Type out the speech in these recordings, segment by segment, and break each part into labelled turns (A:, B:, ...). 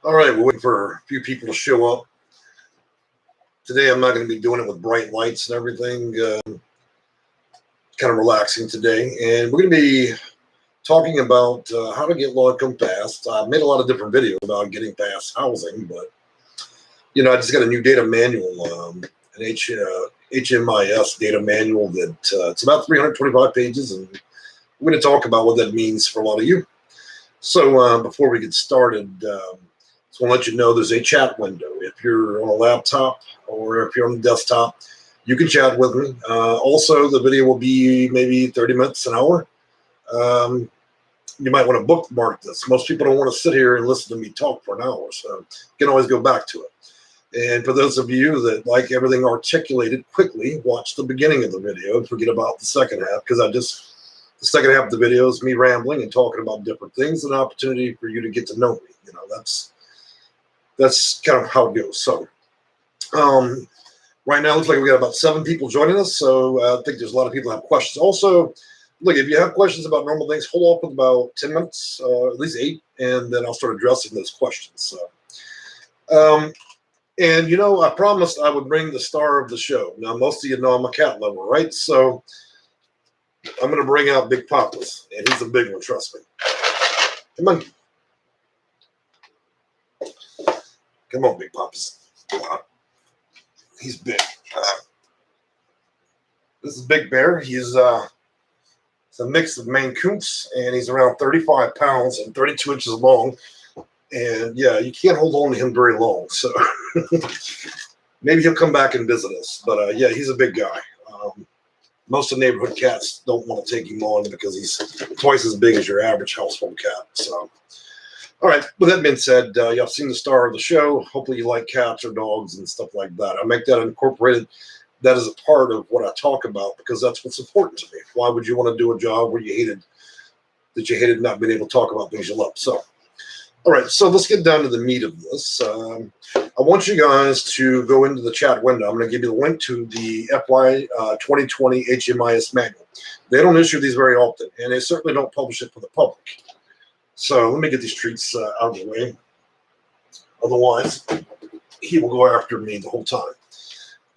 A: All right, we're waiting for a few people to show up. Today, I'm not going to be doing it with bright lights and everything. Kind of relaxing today. And we're going to be talking about how to get low-income fast. I've made a lot of different videos about getting fast housing, but, I just got a new data manual, an HMIS data manual that it's about 325 pages, and we're going to talk about what that means for a lot of you. So before we get started, just want to let you know there's a chat window. If you're on a laptop or if you're on the desktop, you can chat with me. Also, the video will be maybe 30 minutes, an hour. You might want to bookmark this. Most people don't want to sit here and listen to me talk for an hour, so you can always go back to it. And for those of you that like everything articulated quickly, watch the beginning of the video and forget about the second half, because the second half of the video is me rambling and talking about different things, and an opportunity for you to get to know me. That's kind of how it goes. So right now, it looks like we got about 7 people joining us. So I think there's a lot of people that have questions. Also, look, if you have questions about normal things, hold off with about 10 minutes, at least 8, and then I'll start addressing those questions. So, and I promised I would bring the star of the show. Now, most of you know I'm a cat lover, right? So I'm going to bring out Big Papa's, and he's a big one, trust me. Come on. Come on, Big Papa's. Come on. He's big. This is Big Bear. He's a mix of Maine Coons, and he's around 35 pounds and 32 inches long. And yeah, you can't hold on to him very long. So maybe he'll come back and visit us. But yeah, he's a big guy. Most of the neighborhood cats don't want to take him on because he's twice as big as your average household cat. So, all right. With that being said, y'all seen the star of the show. Hopefully you like cats or dogs and stuff like that. I make that incorporated. That is a part of what I talk about because that's what's important to me. Why would you want to do a job where you hated not being able to talk about things you love? So, all right. So let's get down to the meat of this. I want you guys to go into the chat window. I'm going to give you the link to the FY 2020 HMIS manual. They don't issue these very often, and they certainly don't publish it for the public. So let me get these treats out of the way. Otherwise, he will go after me the whole time.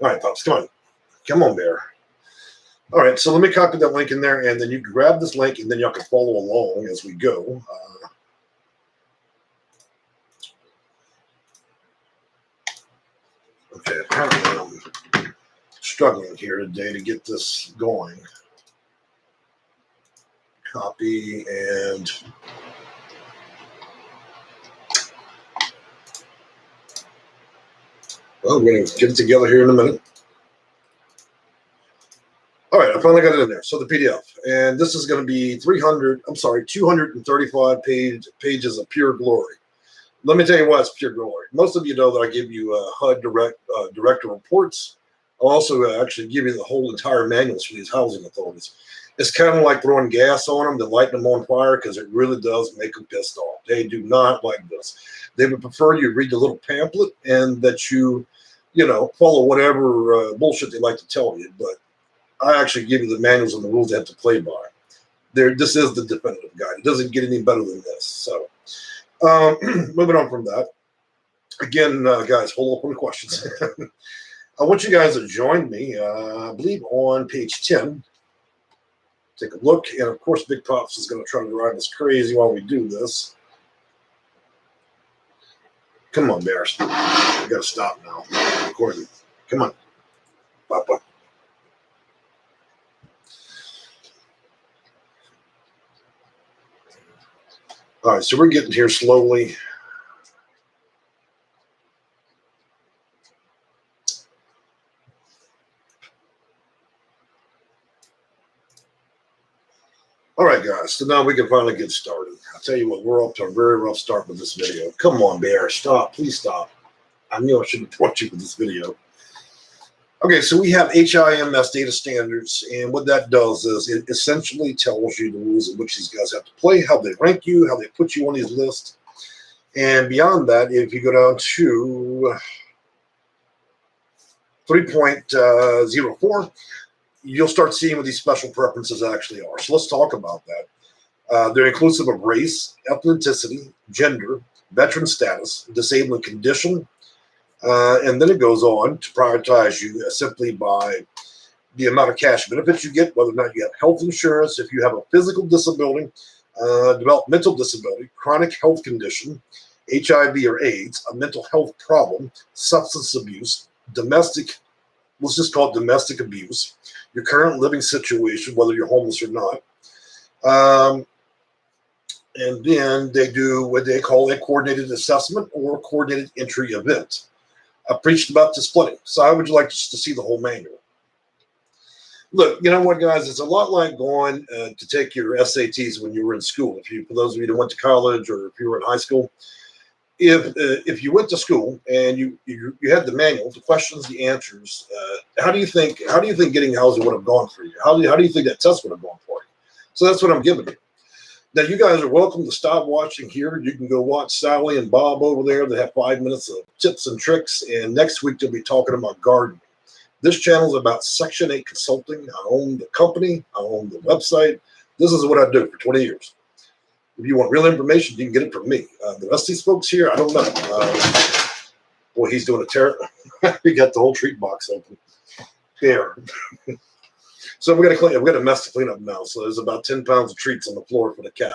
A: All right, Pops, come on. Come on, Bear. All right, so let me copy that link in there, and then you grab this link, and then y'all can follow along as we go. Okay, apparently I'm struggling here today to get this going. Copy and well, we're going to get it together here in a minute. All right, I finally got it in there. So the PDF, and this is going to be 235 pages of pure glory. Let me tell you why it's pure glory. Most of you know that I give you HUD director reports. I'll also actually give you the whole entire manuals for these housing authorities. It's kind of like throwing gas on them to light them on fire because it really does make them pissed off. They do not like this. They would prefer you read the little pamphlet and that you follow whatever bullshit they like to tell you. But I actually give you the manuals and the rules they have to play by. This is the definitive guide. It doesn't get any better than this. So. Moving on from that, again, guys, hold up on the questions. I want you guys to join me, I believe, on page 10. Take a look, and of course, Big Pops is going to try to drive us crazy while we do this. Come on, Bears. You got to stop now. I'm recording. Come on, Papa. All right, so we're getting here slowly. All right, guys, so now we can finally get started. I'll tell you what, we're off to a very rough start with this video. Come on, Bear, stop, please stop. I knew I shouldn't watch you with this video. Okay, so we have HMIS data standards, and what that does is it essentially tells you the rules in which these guys have to play, how they rank you, how they put you on these lists. And beyond that, if you go down to 3.04, you'll start seeing what these special preferences actually are. So let's talk about that. They're inclusive of race, ethnicity, gender, veteran status, disabling condition, and then it goes on to prioritize you simply by the amount of cash benefits you get, whether or not you have health insurance, if you have a physical disability, developmental disability, chronic health condition, HIV or AIDS, a mental health problem, substance abuse, domestic, let's just call it domestic abuse, your current living situation, whether you're homeless or not. And then they do what they call a coordinated assessment or coordinated entry event. I preached about this plenty. So how would you like to see the whole manual? Look, you know what, guys? It's a lot like going to take your SATs when you were in school. For those of you that went to college or if you were in high school, if you went to school and you had the manual, the questions, the answers, how do you think getting housing would have gone for you? How do you think that test would have gone for you? So that's what I'm giving you. Now, you guys are welcome to stop watching here. You can go watch Sally and Bob over there. They have 5 minutes of tips and tricks. And next week, they'll be talking about gardening. This channel is about Section 8 consulting. I own the company. I own the website. This is what I do for 20 years. If you want real information, you can get it from me. The rest of these folks here, I don't know. Boy, he's doing a terror. He got the whole treat box open. Here. So we've got a mess to clean up now. So there's about 10 pounds of treats on the floor for the cat.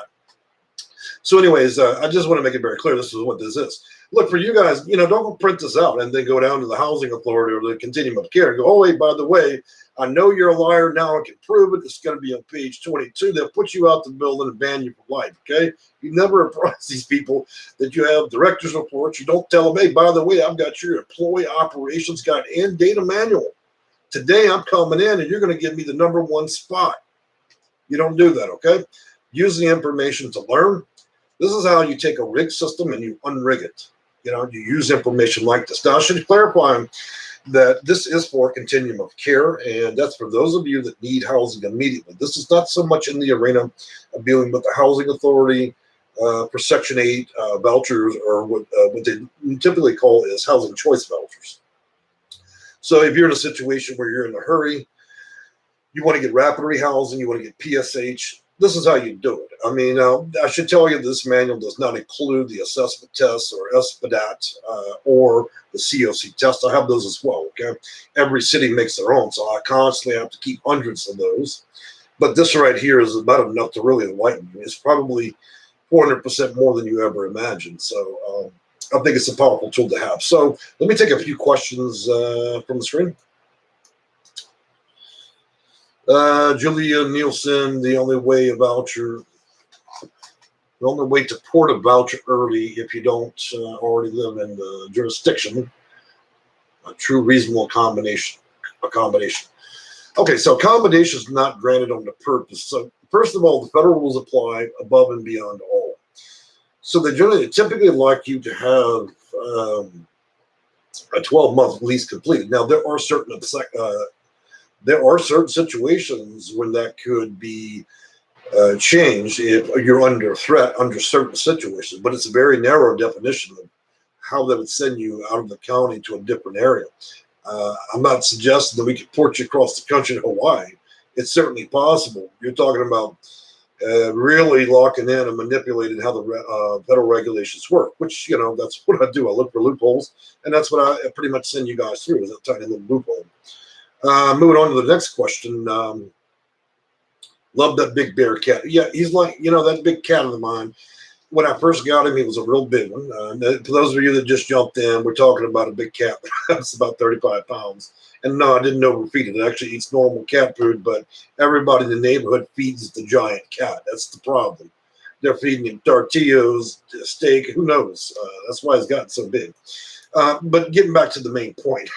A: So anyways, I just want to make it very clear. This is what this is. Look, for you guys, don't go print this out and then go down to the housing authority or the continuum of care and go, oh, wait, by the way, I know you're a liar now. I can prove it. It's going to be on page 22. They'll put you out the building and ban you for life, okay? You never apprise these people that you have director's reports. You don't tell them, hey, by the way, I've got your employee operations guide and data manual. Today I'm coming in and you're going to give me the #1 spot. You don't do that, okay? Use the information to learn. This is how you take a rig system and you unrig it. You use information like this. Now, I should clarify that this is for a continuum of care, and that's for those of you that need housing immediately. This is not so much in the arena of dealing with the housing authority for Section 8 vouchers, or what they typically call is housing choice vouchers. So if you're in a situation where you're in a hurry, you want to get rapid rehousing, you want to get PSH, this is how you do it. I mean, I should tell you this manual does not include the assessment tests or SPDAT or the COC test. I have those as well, okay? Every city makes their own, so I constantly have to keep hundreds of those. But this right here is about enough to really enlighten you. It's probably 400% more than you ever imagined. So I think it's a powerful tool to have. So let me take a few questions from the screen. Julia Nielsen, the only way to port a voucher early if you don't already live in the jurisdiction, a true reasonable accommodation. Okay, so accommodation is not granted on the purpose. So first of all, the federal rules apply above and beyond all. So they typically like you to have a 12-month lease completed. Now, there are certain situations when that could be changed if you're under threat under certain situations, but it's a very narrow definition of how that would send you out of the county to a different area. I'm not suggesting that we could port you across the country to Hawaii. It's certainly possible. You're talking about really locking in and manipulating how the federal regulations work, which, that's what I do. I look for loopholes, and that's what I pretty much send you guys through, is a tiny little loophole. Moving on to the next question. Love that big bear cat. Yeah, he's like, that big cat of mine. When I first got him, he was a real big one. For those of you that just jumped in, we're talking about a big cat. That's about 35 pounds. And no, I didn't overfeed it. It actually eats normal cat food, but everybody in the neighborhood feeds the giant cat. That's the problem. They're feeding him tortillas, steak, who knows? That's why he's gotten so big. But getting back to the main point.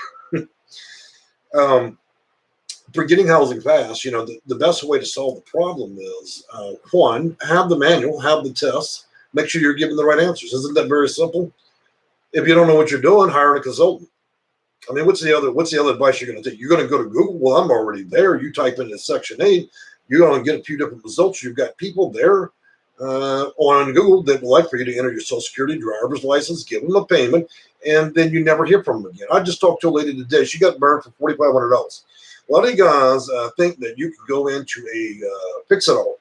A: For getting housing fast, the best way to solve the problem is, one, have the manual, have the tests, make sure you're giving the right answers. Isn't that very simple? If you don't know what you're doing, hire a consultant. I mean, what's the other advice you're going to take? You're going to go to Google. Well, I'm already there. You type in Section 8, you're going to get a few different results. You've got people there on Google that would like for you to enter your Social Security, driver's license, give them a payment, and then you never hear from them again. I just talked to a lady today. She got burned for $4,500. A lot of you guys think that you can go into a Fix-It-All.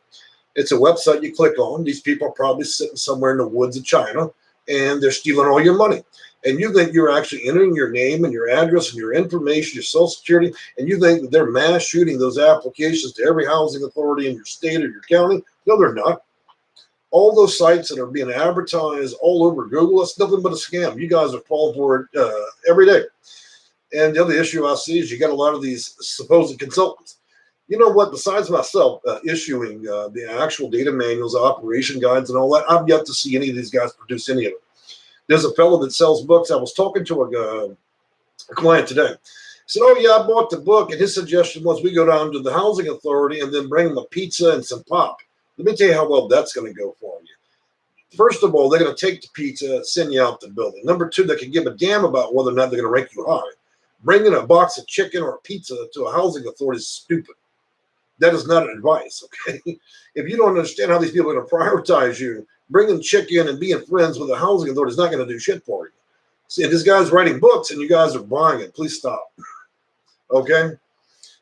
A: It's a website you click on. These people are probably sitting somewhere in the woods of China. and they're stealing all your money. And you think you're actually entering your name and your address and your information, your social security, and you think that they're mass shooting those applications to every housing authority in your state or your county. No, they're not. All those sites that are being advertised all over Google, it's nothing but a scam. You guys are falling for it every day. And the other issue I see is you got a lot of these supposed consultants. You know what? Besides myself issuing the actual data manuals, operation guides, and all that, I've yet to see any of these guys produce any of it. There's a fellow that sells books. I was talking to a client today. He said, "Oh yeah, I bought the book," and his suggestion was we go down to the housing authority and then bring them a pizza and some pop. Let me tell you how well that's going to go for you. First of all, they're going to take the pizza, send you out the building. Number two, they can give a damn about whether or not they're going to rank you high. Bringing a box of chicken or a pizza to a housing authority is stupid. That is not advice, okay? If you don't understand how these people are going to prioritize you, bringing chicken and being friends with the housing authority is not going to do shit for you. See, this guy's writing books and you guys are buying it. Please stop, okay?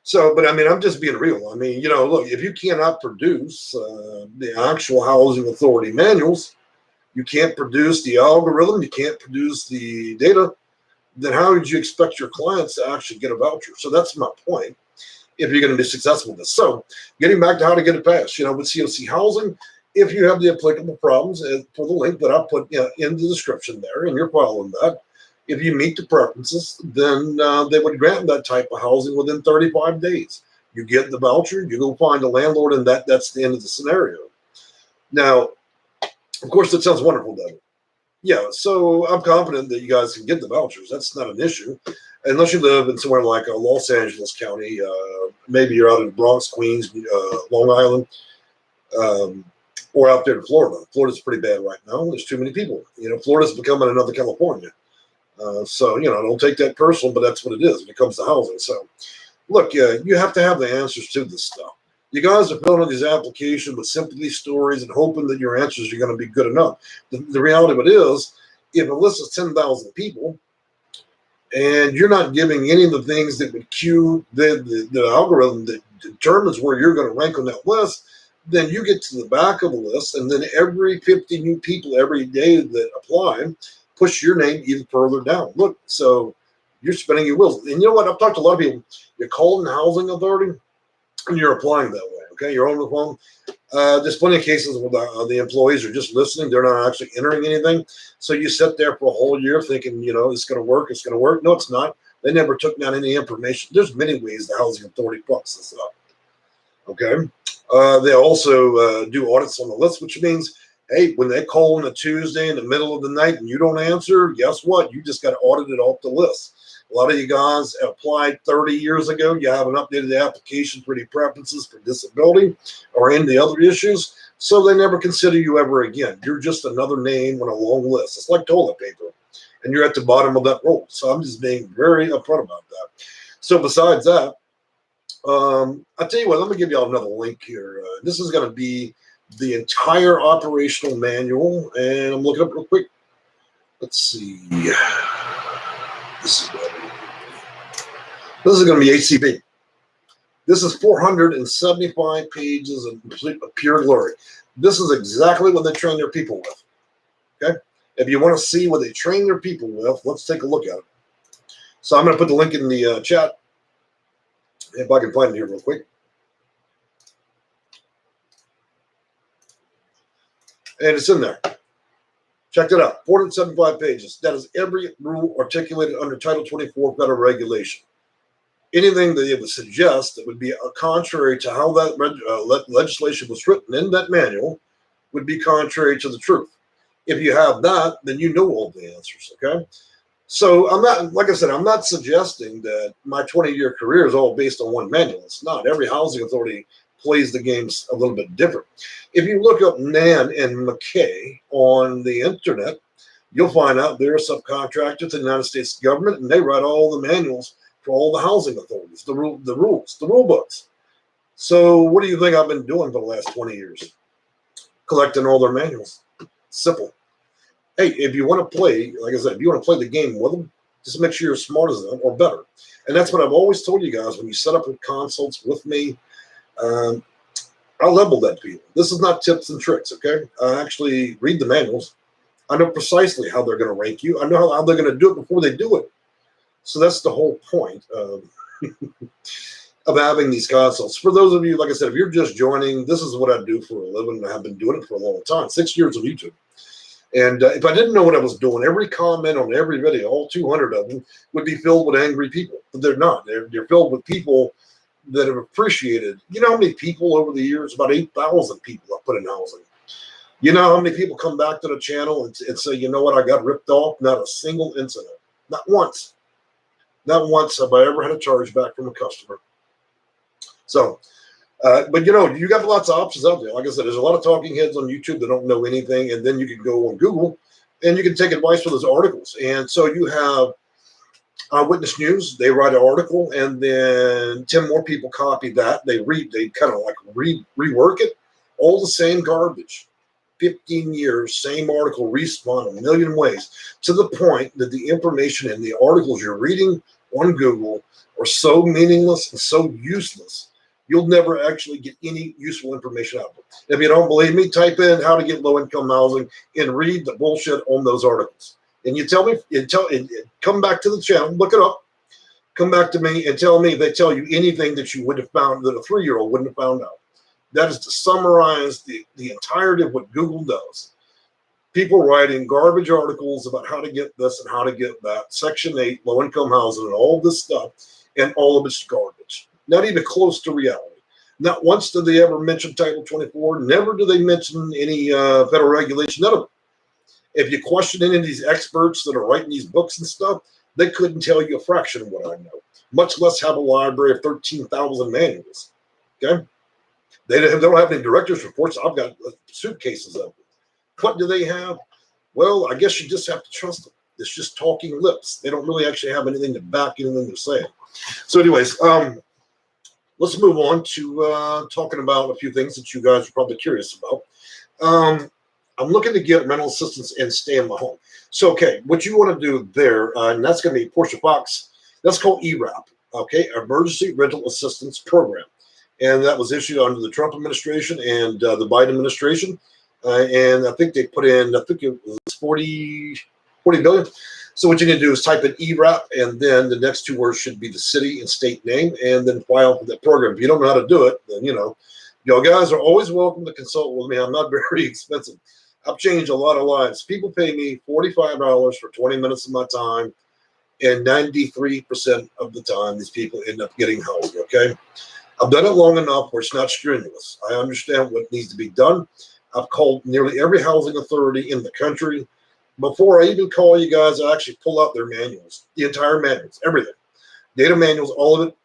A: So, but I mean, I'm just being real. I mean, you know, look, if you cannot produce the actual housing authority manuals, you can't produce the algorithm, you can't produce the data, then how would you expect your clients to actually get a voucher? So that's my point, if you're going to be successful with this. So getting back to how to get it passed, you know, with COC housing, if you have the applicable problems, for the link that I put in the description there, and you're following that, if you meet the preferences, then they would grant that type of housing within 35 days. You get the voucher, you go find a landlord, and that's the end of the scenario. Now, of course, that sounds wonderful, doesn't it? Yeah, so I'm confident that you guys can get the vouchers. That's not an issue. Unless you live in somewhere like Los Angeles County, maybe you're out in Bronx, Queens, Long Island, or out there in Florida. Florida's pretty bad right now. There's too many people. You know, Florida's becoming another California. So, you know, don't take that personal, but that's what it is when it comes to housing. So, look, you have to have the answers to this stuff. You guys are filling out these applications with sympathy stories and hoping that your answers are going to be good enough. The reality of it is, if a list is 10,000 people and you're not giving any of the things that would cue the algorithm that determines where you're going to rank on that list, then you get to the back of the list, and then every 50 new people every day that apply push your name even further down. Look, so you're spinning your wheels. And you know what? I've talked to a lot of people. You're calling the housing authority, and you're applying that way, okay? You're on the phone. There's plenty of cases where the employees are just listening. They're not actually entering anything. So you sit there for a whole year thinking, you know, it's going to work, it's going to work. No, it's not. They never took down any information. There's many ways the housing authority fucks this up, okay? They also do audits on the list, which means, hey, when they call on a Tuesday in the middle of the night and you don't answer, guess what? You just got audited off the list. A lot of you guys applied 30 years ago. You haven't updated the application for any preferences for disability or any other issues, so they never consider you ever again. You're just another name on a long list. It's like toilet paper, and you're at the bottom of that roll. So I'm just being very upfront about that. So besides that, I'll tell you what, let me give y'all another link here. This is going to be the entire operational manual, and I'm looking up real quick. Let's see. This is going to be HCB. This is 475 pages of pure glory. This is exactly what they train their people with. Okay? If you want to see what they train their people with, let's take a look at it. So I'm going to put the link in the chat, if I can find it here real quick. And it's in there. Check it out. 475 pages. That is every rule articulated under Title 24 federal regulation. Anything that they would suggest that would be contrary to how that legislation was written in that manual would be contrary to the truth. If you have that, then you know all the answers, okay? So I'm not, like I said, I'm not suggesting that my 20-year career is all based on one manual. It's not. Every housing authority plays the games a little bit different. If you look up Nan and McKay on the internet, you'll find out they're a subcontractor to the United States government, and they write all the manuals for all the housing authorities, the rules, the rule books. So what do you think I've been doing for the last 20 years? Collecting all their manuals. Simple. Hey, if you want to play, like I said, if you want to play the game with them, just make sure you're as smart as them or better. And that's what I've always told you guys when you set up with consults with me. I level that to people. This is not tips and tricks, okay? I actually read the manuals. I know precisely how they're going to rank you. I know how they're going to do it before they do it. So that's the whole point of, of having these consults. For those of you, like I said, if you're just joining, this is what I do for a living, and I have been doing it for a long time, 6 years on YouTube. And if I didn't know what I was doing, every comment on every video, all 200 of them, would be filled with angry people. But they're not. They're filled with people that have appreciated. You know how many people over the years, about 8,000 people I put in housing. You know how many people come back to the channel and say, you know what, I got ripped off? Not a single incident. Not once. Not once have I ever had a charge back from a customer. So, but you know, you got lots of options out there. Like I said, there's a lot of talking heads on YouTube that don't know anything, and then you can go on Google and you can take advice from those articles. And so you have Witness News, they write an article, and then 10 more people copy that. They kind of like rework it. All the same garbage. 15 years, same article, respawn a million ways, to the point that the information in the articles you're reading on Google are so meaningless and so useless, you'll never actually get any useful information out of it. If you don't believe me, type in how to get low-income housing and read the bullshit on those articles. And you tell me, come back to the channel, look it up, come back to me and tell me if they tell you anything that you would have found, that a 3-year-old wouldn't have found out. That is to summarize the entirety of what Google does. People writing garbage articles about how to get this and how to get that, Section 8, low-income housing, and all this stuff, and all of it's garbage. Not even close to reality. Not once did they ever mention Title 24. Never do they mention any federal regulation. None of it. If you question any of these experts that are writing these books and stuff, they couldn't tell you a fraction of what I know, much less have a library of 13,000 manuals. Okay? They don't have any director's reports. I've got suitcases of them. What do they have? Well, I guess you just have to trust them. It's just talking lips. They don't really actually have anything to back anything they're saying. So anyways, let's move on to talking about a few things that you guys are probably curious about. I'm looking to get rental assistance and stay in my home. So, okay, what you want to do there, and that's going to be Portia Fox, that's called ERAP, okay, Emergency Rental Assistance Program. And that was issued under the Trump administration and the Biden administration. And I think they put in, I think it was 40 billion. So what you need to do is type in ERAP, and then the next 2 words should be the city and state name, and then file for that program. If you don't know how to do it, then, you know, y'all guys are always welcome to consult with me. I'm not very expensive. I've changed a lot of lives. People pay me $45 for 20 minutes of my time, and 93% of the time, these people end up getting housing, okay? I've done it long enough where it's not strenuous. I understand what needs to be done. I've called nearly every housing authority in the country. Before I even call you guys, I actually pull out their manuals, the entire manuals, everything. Data manuals, all of it,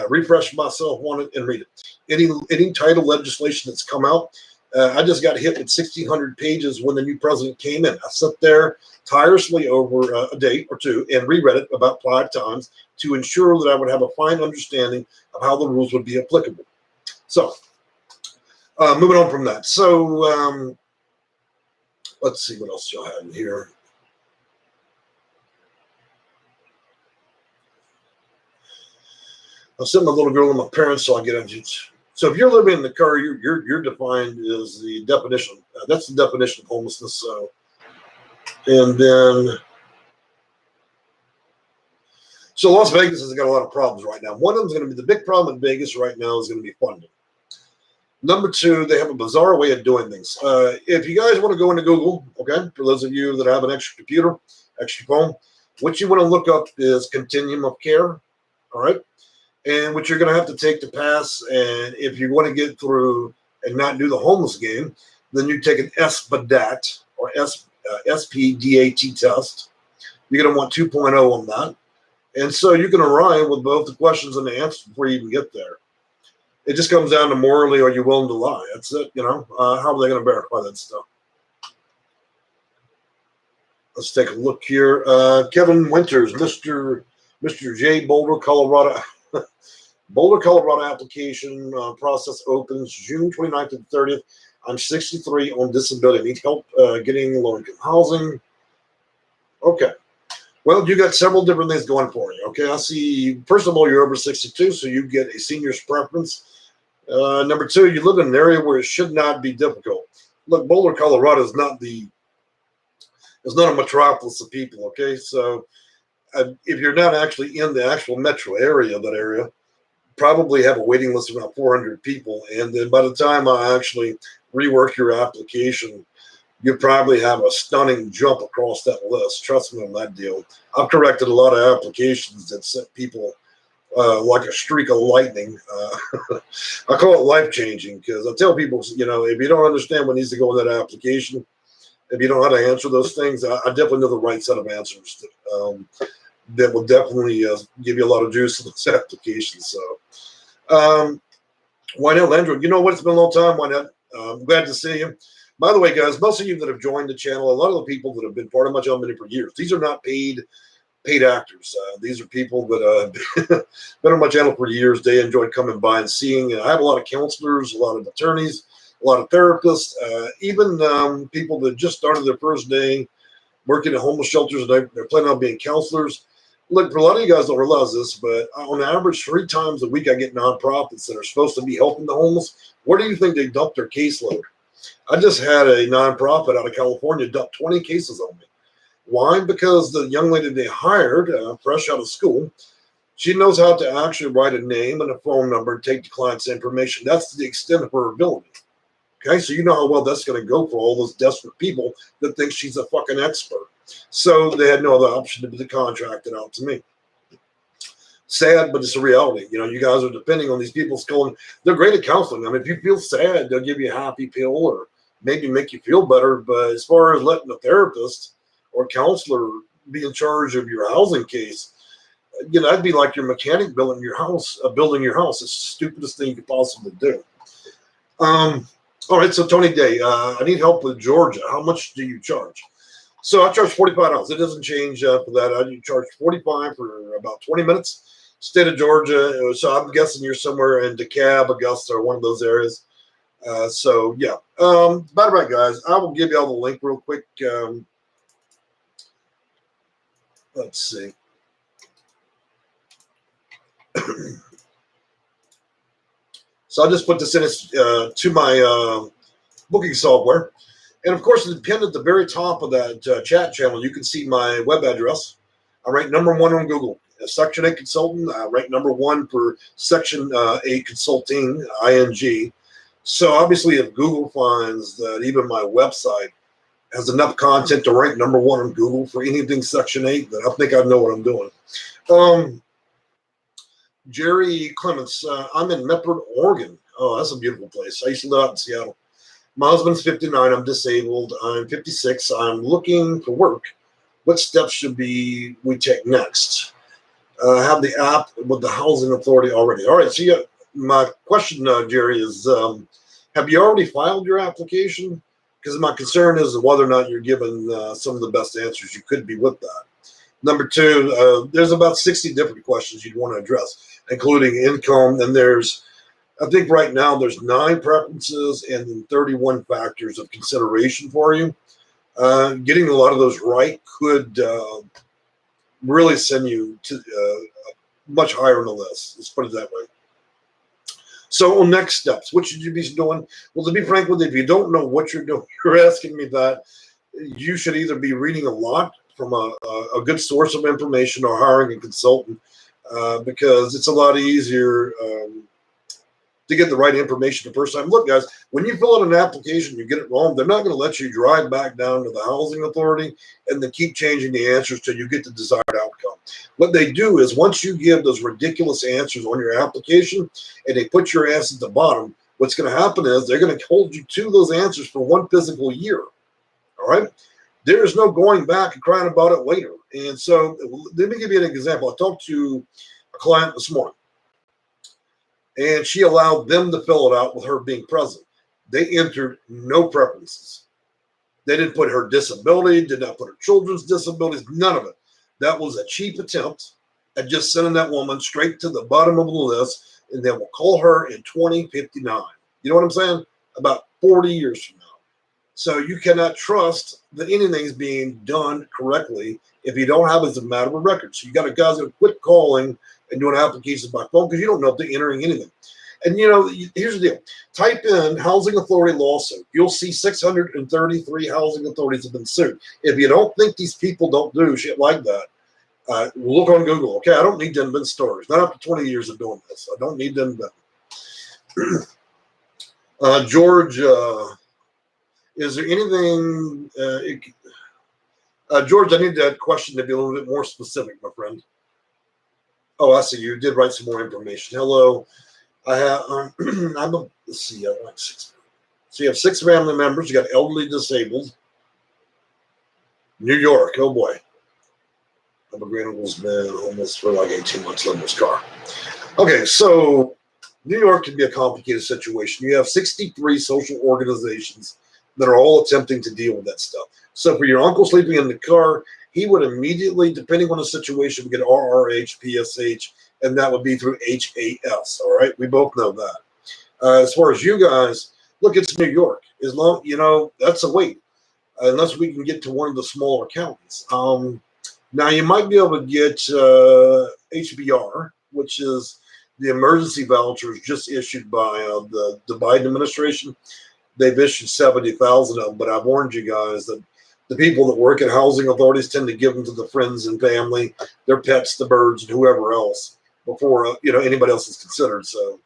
A: refresh myself on it and read it. Any title legislation that's come out, I just got hit with 1,600 pages when the new president came in. I sat there tirelessly over a day or two and reread it about 5 times to ensure that I would have a fine understanding of how the rules would be applicable. So, moving on from that. So, let's see what else y'all have in here. I'm sitting with a little girl and my parents, so I get into it. So if you're living in the car, you're defined as the definition. That's the definition of homelessness. So, and then, so Las Vegas has got a lot of problems right now. One of them is going to be, the big problem in Vegas right now is going to be funding. Number 2, they have a bizarre way of doing things. If you guys want to go into Google, okay, for those of you that have an extra computer, extra phone, what you want to look up is continuum of care, all right? And what you're going to have to take to pass, and if you want to get through and not do the homeless game, then you take an SPDAT or SPDAT test. You're going to want 2.0 on that. And so you can arrive with both the questions and the answers before you even get there. It just comes down to morally, are you willing to lie? That's it, you know. How are they going to verify that stuff? Let's take a look here. Kevin Winters, Mr. J, Boulder, Colorado. Boulder, Colorado application process opens June 29th and 30th. I'm 63 on disability. Need help getting low-income housing. Okay. Well, you got several different things going for you. Okay. I see, first of all, you're over 62, so you get a senior's preference. Number 2, you live in an area where it should not be difficult. Look, Boulder, Colorado is not the It's not a metropolis of people, okay? So if you're not actually in the actual metro area, that area, probably have a waiting list of around 400 people. And then by the time I actually rework your application, you probably have a stunning jump across that list. Trust me on that deal. I've corrected a lot of applications that sent people like a streak of lightning. I call it life-changing because I tell people, if you don't understand what needs to go in that application, if you don't know how to answer those things, I definitely know the right set of answers that will definitely give you a lot of juice in this application. So, why not, Landry? You know what? It's been a long time. Why not? I'm glad to see you. By the way, guys, most of you that have joined the channel, a lot of the people that have been part of my channel for years, these are not paid actors. These are people that have been on my channel for years. They enjoyed coming by and seeing. I have a lot of counselors, a lot of attorneys, a lot of therapists, even people that just started their first day working at homeless shelters, and they're planning on being counselors. Look, for a lot of you guys don't realize this, but on average, 3 times a week, I get nonprofits that are supposed to be helping the homeless. Where do you think they dump their caseload? I just had a nonprofit out of California dump 20 cases on me. Why? Because the young lady they hired, fresh out of school, she knows how to actually write a name and a phone number and take the client's information. That's the extent of her ability. Okay, so you know how well that's going to go for all those desperate people that think she's a fucking expert. So they had no other option to contract it out to me. Sad, but it's a reality. You guys are depending on these people going. They're great at counseling. I mean, if you feel sad, they'll give you a happy pill or maybe make you feel better. But as far as letting a therapist or counselor be in charge of your housing case, that'd be like your mechanic building your house. It's the stupidest thing you could possibly do. All right, so Tony Day, I need help with Georgia. How much do you charge? So I charge $45. It doesn't change for that. I charge $45 for about 20 minutes. State of Georgia. So I'm guessing you're somewhere in DeKalb, Augusta, or one of those areas. So yeah. By the way, guys, I will give you all the link real quick. Let's see. So I'll just put this in to my booking software. And of course, pinned at the very top of that chat channel, you can see my web address. I rank #1 on Google. Section 8 consultant. I rank #1 for Section 8 consulting, ING. So obviously, if Google finds that even my website has enough content to rank #1 on Google for anything Section 8, then I think I know what I'm doing. Jerry Clements, I'm in Medford, Oregon. Oh, that's a beautiful place. I used to live out in Seattle. My husband's 59. I'm disabled. I'm 56. I'm looking for work. What steps should we take next? Have the app with the housing authority already. All right. So my question, Jerry, is have you already filed your application? Because my concern is whether or not you're given some of the best answers you could be with that. Number 2, there's about 60 different questions you'd want to address, including income. And I think right now there's 9 preferences and then 31 factors of consideration for you. Getting a lot of those right could really send you to much higher on the list. Let's put it that way. So on next steps, what should you be doing? Well, to be frank with you, if you don't know what you're doing, you're asking me that, you should either be reading a lot from a good source of information or hiring a consultant because it's a lot easier to get the right information the first time. Look, guys, when you fill out an application, you get it wrong, they're not going to let you drive back down to the housing authority and then keep changing the answers till you get the desired outcome. What they do is once you give those ridiculous answers on your application and they put your ass at the bottom, what's going to happen is they're going to hold you to those answers for 1 physical year. All right? There is no going back and crying about it later. And so let me give you an example. I talked to a client this morning, and she allowed them to fill it out with her being present. They entered no preferences. They didn't put her disability, did not put her children's disabilities, none of it. That was a cheap attempt at just sending that woman straight to the bottom of the list, and they will call her in 2059. You know what I'm saying? About 40 years from now. So you cannot trust that anything's being done correctly if you don't have it as a matter of record. So you got to guys that quit calling and doing applications by phone because you don't know if they're entering anything. And here's the deal. Type in housing authority lawsuit. You'll see 633 housing authorities have been sued. If you don't think these people don't do shit like that, look on Google. Okay, I don't need to invent stories. Not after 20 years of doing this. I don't need to invent. George, is there anything? George, I need that question to be a little bit more specific, my friend. Oh, I see. You did write some more information. Hello. I have. Let's see. I like 6. So you have 6 family members. You got elderly, disabled. New York. Oh boy. My grandma's been homeless for like 18 months living in his car. Okay, so New York can be a complicated situation. You have 63 social organizations that are all attempting to deal with that stuff. So for your uncle sleeping in the car, he would immediately, depending on the situation, get RRH, PSH, and that would be through HAS. All right, we both know that. As far as you guys, look, it's New York. As long that's a wait, unless we can get to one of the smaller counties. Now you might be able to get HBR, which is the emergency vouchers just issued by the Biden administration. They've issued 70,000 of them, but I've warned you guys that the people that work at housing authorities tend to give them to the friends and family, their pets, the birds, and whoever else before anybody else is considered. So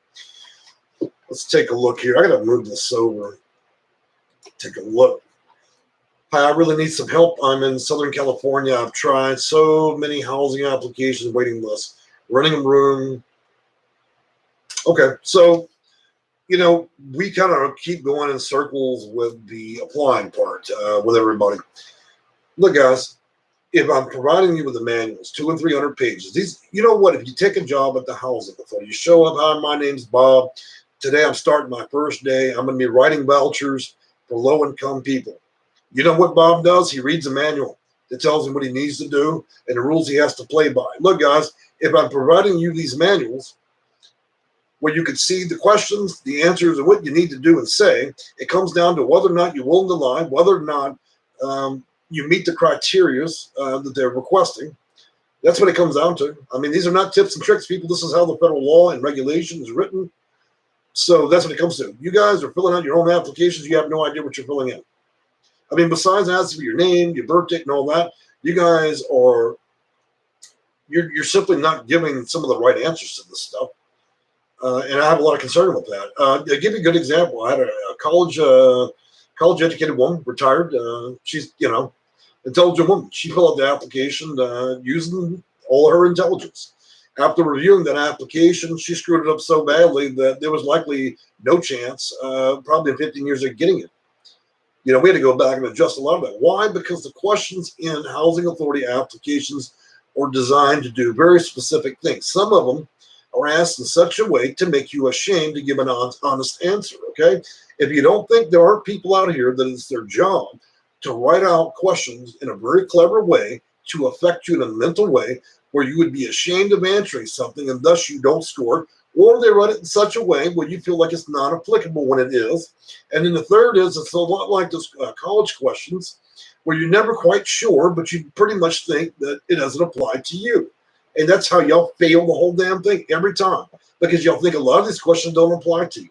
A: let's take a look here. I got to move this over. Take a look. Hi, I really need some help. I'm in Southern California. I've tried so many housing applications, waiting lists, renting a room. Okay, so we kind of keep going in circles with the applying part with everybody. Look, guys, if I'm providing you with the manuals, 200 and 300 pages, these, if you take a job at the housing authority, you show up, hi, my name's Bob. Today I'm starting my first day. I'm going to be writing vouchers for low-income people. You know what Bob does? He reads a manual that tells him what he needs to do and the rules he has to play by. Look, guys, if I'm providing you these manuals, where you can see the questions, the answers, and what you need to do and say. It comes down to whether or not you're willing to lie, whether or not you meet the criteria that they're requesting. That's what it comes down to. I mean, these are not tips and tricks, people. This is how the federal law and regulation is written. So that's what it comes to. You guys are filling out your own applications. You have no idea what you're filling in. I mean, besides asking for your name, your birth date, and all that, you guys are, you're simply not giving some of the right answers to this stuff. And I have a lot of concern with that. I'll give you a good example. I had a college-educated woman, retired. She's, intelligent woman. She filled out the application using all of her intelligence. After reviewing that application, she screwed it up so badly that there was likely no chance, probably in 15 years, of getting it. We had to go back and adjust a lot of that. Why? Because the questions in housing authority applications are designed to do very specific things. Some of them are asked in such a way to make you ashamed to give an honest answer, okay? If you don't think there are people out here that it's their job to write out questions in a very clever way to affect you in a mental way where you would be ashamed of answering something and thus you don't score, or they write it in such a way where you feel like it's not applicable when it is. And then the third is it's a lot like those college questions where you're never quite sure, but you pretty much think that it doesn't apply to you. And that's how y'all fail the whole damn thing every time, because y'all think a lot of these questions don't apply to you.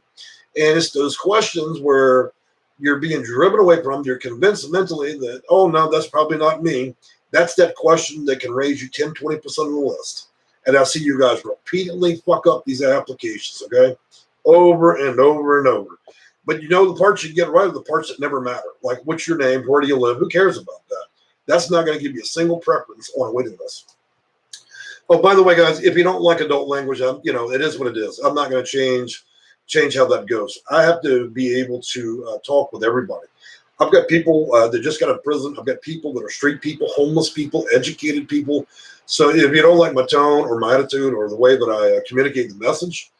A: And it's those questions where you're being driven away from, you're convinced mentally that, oh, no, that's probably not me. That's that question that can raise you 10, 20% of the list. And I see you guys repeatedly fuck up these applications, okay? Over and over and over. But the parts you get right are the parts that never matter. Like, what's your name? Where do you live? Who cares about that? That's not going to give you a single preference on a waiting list. Oh, by the way, guys, if you don't like adult language, it is what it is. I'm not going to change how that goes. I have to be able to talk with everybody. I've got people that just got out of prison. I've got people that are street people, homeless people, educated people. So if you don't like my tone or my attitude or the way that I communicate the message,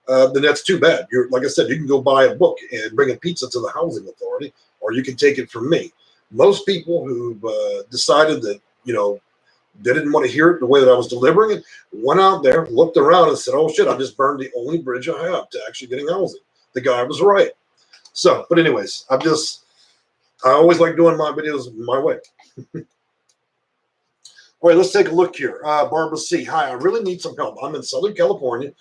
A: then that's too bad. Like I said, you can go buy a book and bring a pizza to the housing authority, or you can take it from me. Most people who've decided that, they didn't want to hear it the way that I was delivering it, went out there, looked around and said, oh, shit, I just burned the only bridge I have to actually getting housing. The guy was right. So, but anyways, I always like doing my videos my way. All right, let's take a look here. Barbara C. Hi, I really need some help. I'm in Southern California.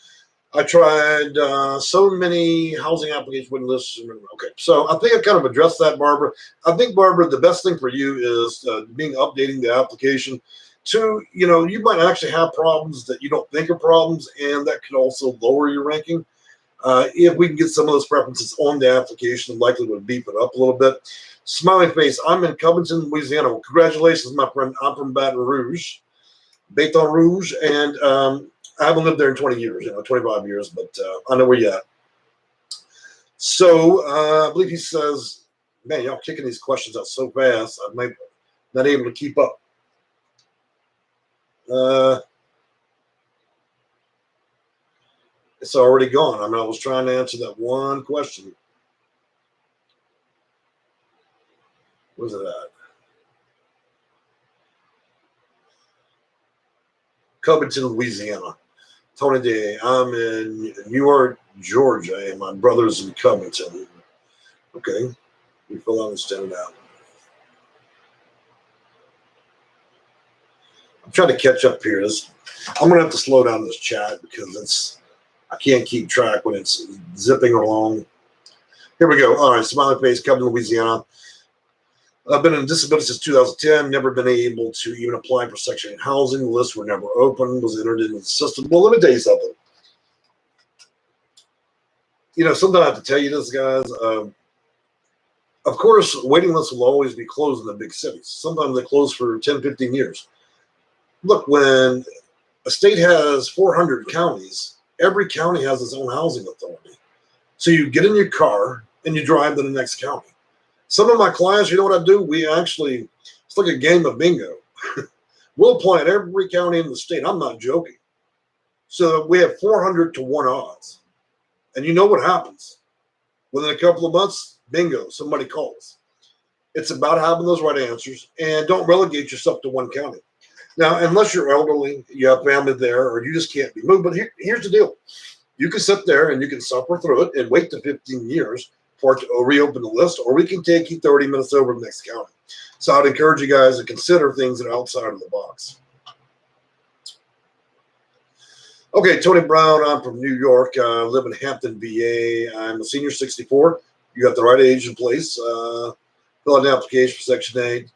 A: I tried so many housing application waiting lists. Okay, so I think I kind of addressed that, Barbara. I think, Barbara, the best thing for you is updating the application to, you might actually have problems that you don't think are problems, and that could also lower your ranking. If we can get some of those preferences on the application, likely would beef it up a little bit. Smiley face. I'm in Covington, Louisiana. Well, congratulations, my friend. I'm from Baton Rouge, and I haven't lived there in 20 years, 25 years, but I know where you're at. So I believe he says, man, y'all kicking these questions out so fast, I'm not able to keep up. It's already gone. I was trying to answer that one question. Where's it at? Covington, Louisiana. Tony Day, I'm in Newark, Georgia, and my brother's in Covington. Okay, we fully understand that. I'm trying to catch up here. I'm going to have to slow down this chat because I can't keep track when it's zipping along. Here we go. All right, smiley face, Covington, Louisiana. I've been in disability since 2010, never been able to even apply for Section 8 housing. The lists were never open, was entered into the system. Well, let me tell you something. Sometimes I have to tell you this, guys. Of course, waiting lists will always be closed in the big cities. Sometimes they close for 10, 15 years. Look, when a state has 400 counties, every county has its own housing authority. So you get in your car and you drive to the next county. Some of my clients, you know what I do? It's like a game of bingo. We'll apply in every county in the state. I'm not joking. So we have 400 to 1 odds. And you know what happens? Within a couple of months, bingo, somebody calls. It's about having those right answers, and don't relegate yourself to one county. Now, unless you're elderly, you have family there, or you just can't be moved. But here's the deal. You can sit there and you can suffer through it and wait to 15 years for it to reopen the list, or we can take you 30 minutes over the next county. So I'd encourage you guys to consider things that are outside of the box. Okay, Tony Brown, I'm from New York. I live in Hampton, VA. I'm a senior 64. You got the right age and place. Fill out an application for Section 8.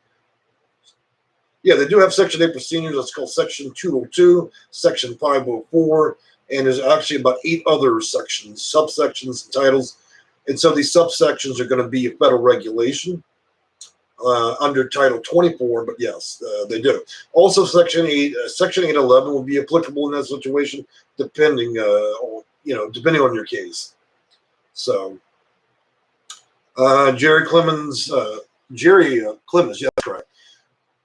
A: Yeah, they do have Section 8 for seniors. That's called Section 202, Section 504, and there's actually about 8 other sections, subsections, and titles. And so these subsections are going to be a federal regulation under Title 24, but yes, they do. Also, Section 811 will be applicable in that situation, depending on your case. So, Jerry Clemens, yes, correct.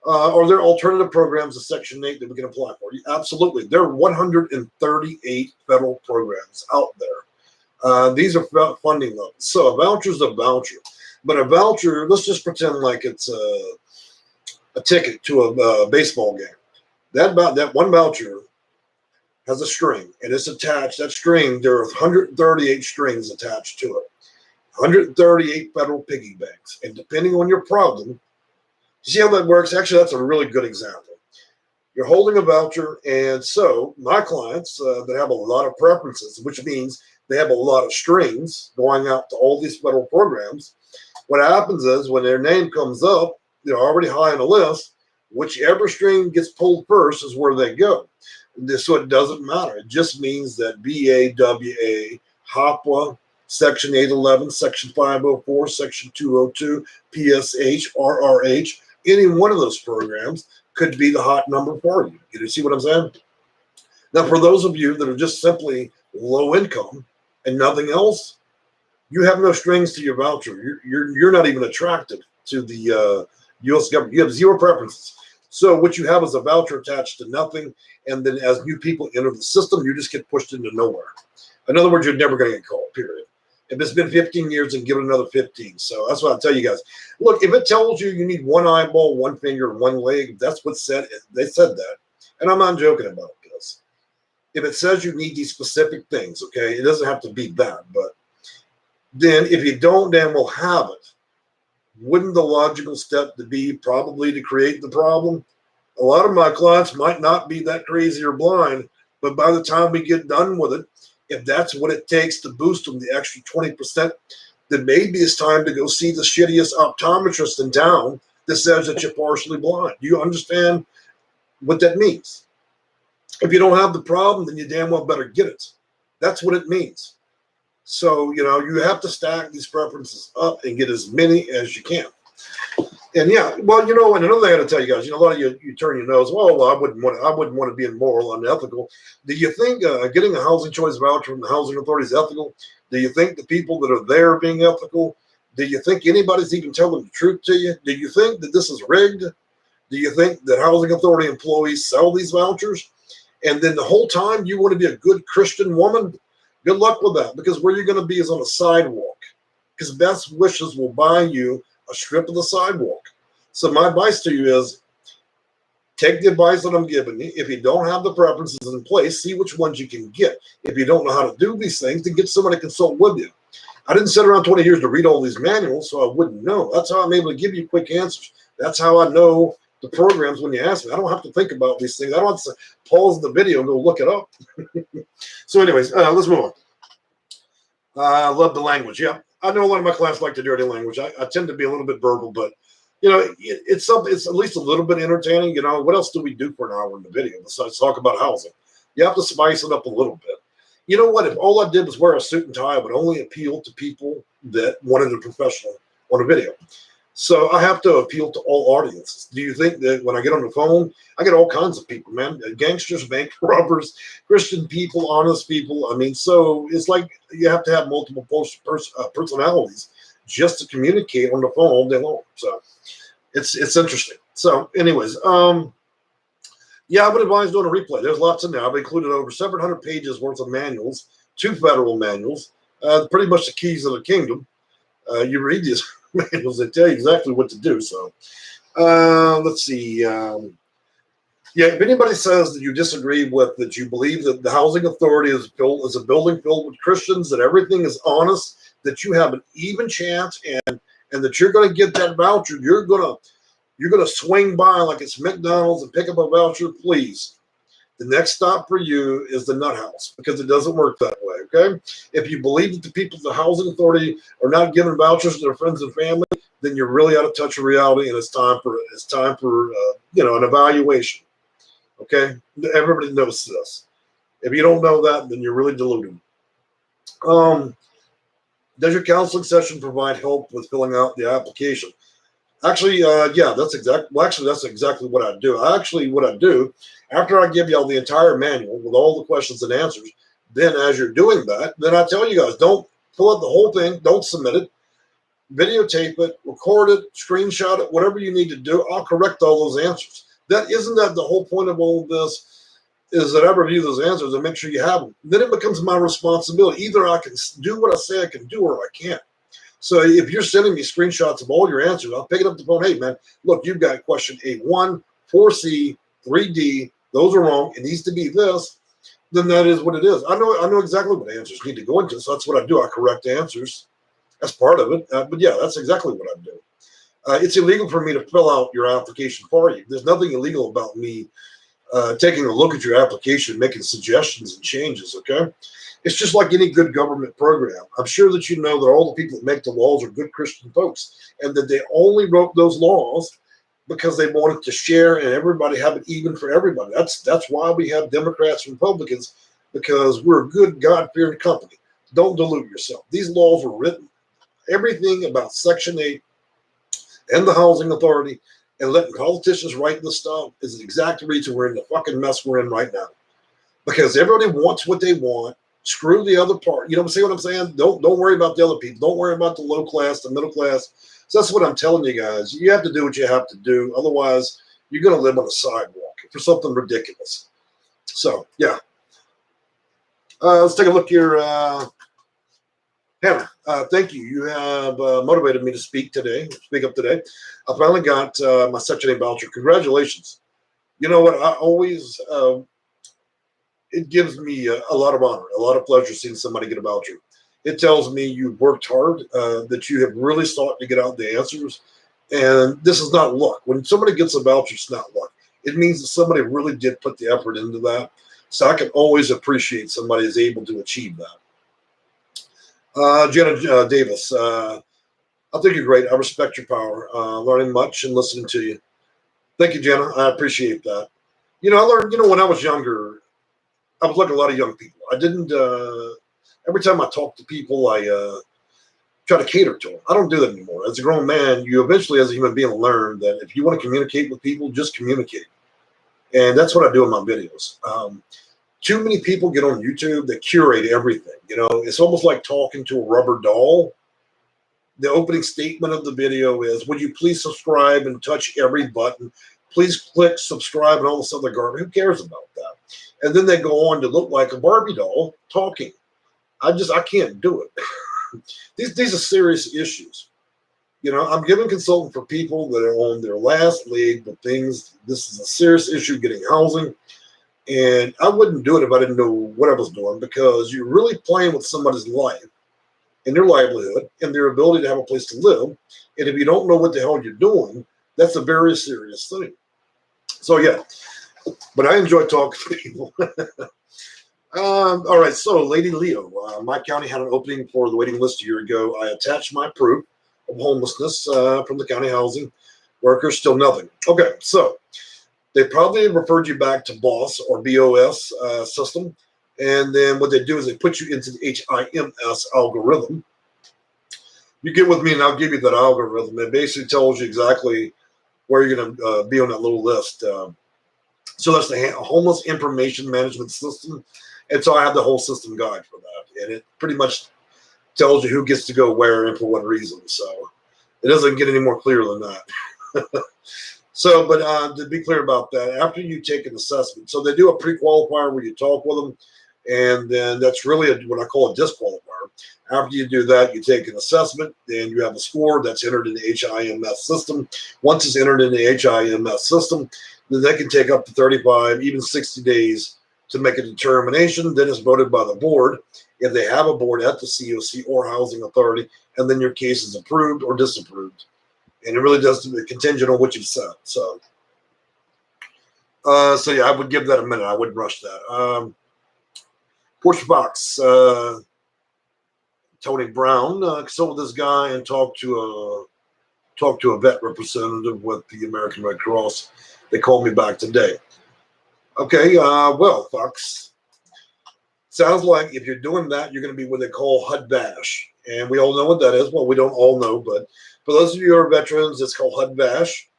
A: Are there alternative programs to Section 8 that we can apply for? Absolutely. There are 138 federal programs out there. These are funding levels. So a voucher is a voucher. But a voucher, let's just pretend like it's a ticket to a baseball game. That one voucher has a string, and it's attached. That string, there are 138 strings attached to it. 138 federal piggy banks. And depending on your problem, you see how that works? Actually, that's a really good example. You're holding a voucher, and so my clients that have a lot of preferences, which means they have a lot of strings going out to all these federal programs. What happens is when their name comes up, they're already high on the list. Whichever string gets pulled first is where they go. So it doesn't matter. It just means that VA, WA, HOPWA, Section 811, Section 504, Section 202, PSH, RRH, any one of those programs could be the hot number for you. You see what I'm saying? Now, for those of you that are just simply low income and nothing else, you have no strings to your voucher. You're not even attracted to the U.S. government. You have zero preferences. So what you have is a voucher attached to nothing, and then as new people enter the system, you just get pushed into nowhere. In other words, you're never going to get called, period. If it's been 15 years, then give it another 15. So that's what I tell you guys. Look, if it tells you you need one eyeball, one finger, and one leg, that's what said. They said that, and I'm not joking about this. If it says you need these specific things, okay, it doesn't have to be that, but then if you don't, then we'll have it. Wouldn't the logical step to be probably to create the problem? A lot of my clients might not be that crazy or blind, but by the time we get done with it, If that's what it takes to boost them the extra 20%, then maybe it's time to go see the shittiest optometrist in town that says that you're partially blind. Do you understand what that means? If you don't have the problem, then you damn well better get it. That's what it means. So, you have to stack these preferences up and get as many as you can. And yeah, well, and another thing I got to tell you guys, a lot of you turn your nose. Well, I wouldn't want to be immoral, unethical. Do you think getting a housing choice voucher from the housing authority is ethical? Do you think the people that are there are being ethical? Do you think anybody's even telling the truth to you? Do you think that this is rigged? Do you think that housing authority employees sell these vouchers? And then the whole time you want to be a good Christian woman? Good luck with that, because where you're going to be is on a sidewalk, because best wishes will buy you a strip of the sidewalk. So my advice to you is take the advice that I'm giving you. If you don't have the preferences in place, see which ones you can get. If you don't know how to do these things, then get someone to consult with you. I didn't sit around 20 years to read all these manuals, so I wouldn't know. That's how I'm able to give you quick answers. That's how I know the programs when you ask me. I don't have to think about these things. I don't have to pause the video and go look it up. So anyways, let's move on. I love the language. Yeah, I know a lot of my class like the dirty language. I tend to be a little bit verbal, but it's something. It's at least a little bit entertaining. What else do we do for an hour in the video besides talk about housing? You have to spice it up a little bit. You know what? If all I did was wear a suit and tie, I would only appeal to people that wanted a professional on a video. So I have to appeal to all audiences. Do you think that when I get on the phone, I get all kinds of people, man? Gangsters, bank robbers, Christian people, honest people. I mean, so it's like you have to have multiple personalities just to communicate on the phone all day long. So it's interesting. So anyways, yeah, I would advise doing a replay. There's lots in there. I've included over 700 pages worth of manuals, 2 federal manuals, pretty much the keys of the kingdom. You read these manuals, they tell you exactly what to do. So let's see. Yeah, if anybody says that you disagree with, that you believe that the housing authority is a building filled with Christians, that everything is honest, that you have an even chance, and that you're going to get that voucher, you're going to swing by like it's McDonald's and pick up a voucher, please. The next stop for you is the nut house, because it doesn't work that way, okay? If you believe that the people at the housing authority are not giving vouchers to their friends and family, then you're really out of touch with reality, and it's time for an evaluation, okay? Everybody knows this. If you don't know that, then you're really deluded. Does your counseling session provide help with filling out the application? Actually, yeah, that's exactly what I do. What I do, after I give y'all the entire manual with all the questions and answers, then as you're doing that, then I tell you guys, don't fill out the whole thing, don't submit it, videotape it, record it, screenshot it, whatever you need to do. I'll correct all those answers. Isn't that the whole point of all of this, is that I review those answers and make sure you have them. Then it becomes my responsibility. Either I can do what I say I can do, or I can't. So if you're sending me screenshots of all your answers, I'll pick it up the phone. Hey, man, look, you've got question 8-1, 4C, 3D. Those are wrong. It needs to be this. Then that is what it is. I know exactly what answers need to go into. So that's what I do. I correct answers. That's part of it. But yeah, that's exactly what I do. It's illegal for me to fill out your application for you. There's nothing illegal about me taking a look at your application, making suggestions and changes, okay? It's just like any good government program. I'm sure that you know that all the people that make the laws are good Christian folks, and that they only wrote those laws because they wanted to share and everybody have it even for everybody. That's why we have Democrats and Republicans, because we're a good God-fearing company. Don't delude yourself. These laws were written. Everything about Section 8 and the Housing Authority and letting politicians write this stuff is the exact reason we're in the fucking mess we're in right now. Because everybody wants what they want. Screw the other part. You know what I'm saying? Don't worry about the other people. Don't worry about the low class, the middle class. So that's what I'm telling you guys. You have to do what you have to do. Otherwise, you're going to live on a sidewalk for something ridiculous. So, yeah. Let's take a look here. Hannah, thank you. You have motivated me to speak up today. I finally got my Section 8 voucher. Congratulations. You know what? I always... it gives me a lot of honor, a lot of pleasure seeing somebody get a voucher. It tells me you've worked hard, that you have really sought to get out the answers. And this is not luck. When somebody gets a voucher, it's not luck. It means that somebody really did put the effort into that. So I can always appreciate somebody is able to achieve that. Jenna Davis, I think you're great. I respect your power, learning much and listening to you. Thank you, Jenna. I appreciate that. I learned, when I was younger, I was like a lot of young people. I didn't, every time I talk to people, I try to cater to them. I don't do that anymore. As a grown man, you eventually, as a human being, learn that if you want to communicate with people, just communicate. And that's what I do in my videos. Too many people get on YouTube that curate everything. It's almost like talking to a rubber doll. The opening statement of the video is, would you please subscribe and touch every button? Please click subscribe and all this other garbage. Who cares about that? And then they go on to look like a Barbie doll talking. I can't do it. These are serious issues. I'm giving consulting for people that are on their last leg with things. This is a serious issue, getting housing. And I wouldn't do it if I didn't know what I was doing, because you're really playing with somebody's life and their livelihood and their ability to have a place to live. And if you don't know what the hell you're doing, that's a very serious thing. So, yeah, but I enjoy talking to people. All right, so Lady Leo, my county had an opening for the waiting list a year ago. I attached my proof of homelessness from the county housing workers, still nothing. Okay, so they probably referred you back to BOSS or BOS system. And then what they do is they put you into the HIMS algorithm. You get with me and I'll give you that algorithm. It basically tells you exactly where you're going to be on that little list. So that's the Homeless Information Management System. And so I have the whole system guide for that. And it pretty much tells you who gets to go where and for what reason. So it doesn't get any more clear than that. So, but to be clear about that, after you take an assessment, so they do a pre-qualifier where you talk with them, and then that's really what I call a disqualifier. After you do that, you take an assessment, and you have a score that's entered in the HIMS system. Once it's entered in the HIMS system, then they can take up to 35, even 60 days to make a determination. Then it's voted by the board, if they have a board at the COC or Housing Authority, and then your case is approved or disapproved. And it really does contingent on what you've said. So yeah, I would give that a minute. I wouldn't rush that. Portia Fox, Tony Brown, consulted with this guy and talked to a vet representative with the American Red Cross. They called me back today. Okay, well, Fox, sounds like if you're doing that, you're going to be what they call HUD VASH. And we all know what that is. Well, we don't all know, but for those of you who are veterans, it's called HUD VASH.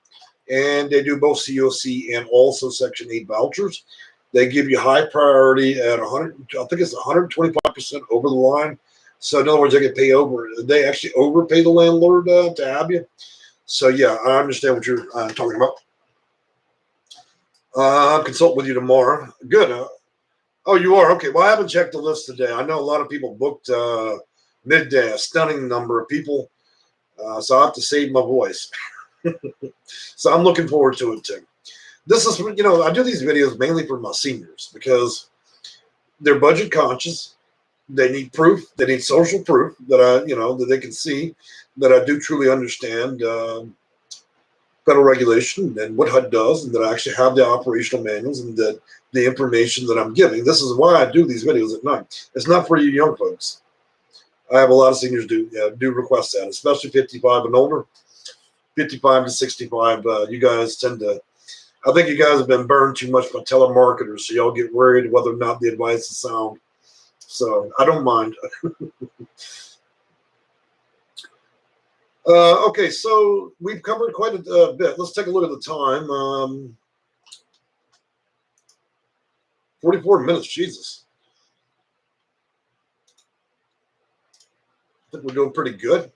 A: And they do both COC and also Section 8 vouchers. They give you high priority at 100, I think it's 125% over the line. So in other words, they can pay over. They actually overpay the landlord to have you. So yeah, I understand what you're talking about. I'll consult with you tomorrow. Good. Oh, you are? Okay. Well, I haven't checked the list today. I know a lot of people booked midday, a stunning number of people. So I have to save my voice. So I'm looking forward to it too. This is, I do these videos mainly for my seniors because they're budget conscious. They need proof. They need social proof that that they can see that I do truly understand federal regulation and what HUD does, and that I actually have the operational manuals and that the information that I'm giving. This is why I do these videos at night. It's not for you young folks. I have a lot of seniors do request that, especially 55 and older. 55 to 65, you guys tend to, I think you guys have been burned too much by telemarketers, so y'all get worried whether or not the advice is sound. So I don't mind. Okay, so we've covered quite a bit. Let's take a look at the time. 44 minutes, Jesus. I think we're doing pretty good.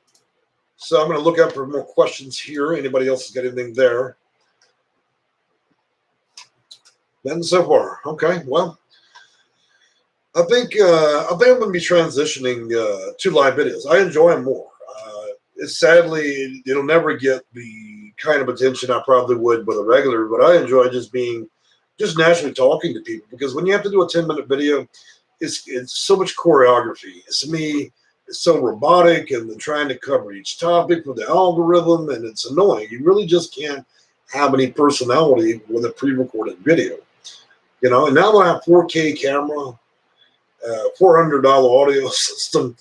A: So I'm going to look out for more questions here. Anybody else has got anything there? Then so far, okay. Well, I think I'm going to be transitioning to live videos. I enjoy them more. Sadly, it'll never get the kind of attention I probably would with a regular, but I enjoy just naturally talking to people, because when you have to do a 10-minute video, it's so much choreography. To me, it's so robotic, and then trying to cover each topic with the algorithm, and it's annoying. You really just can't have any personality with a pre-recorded video. You know, and now that I have 4K camera, $400 audio system,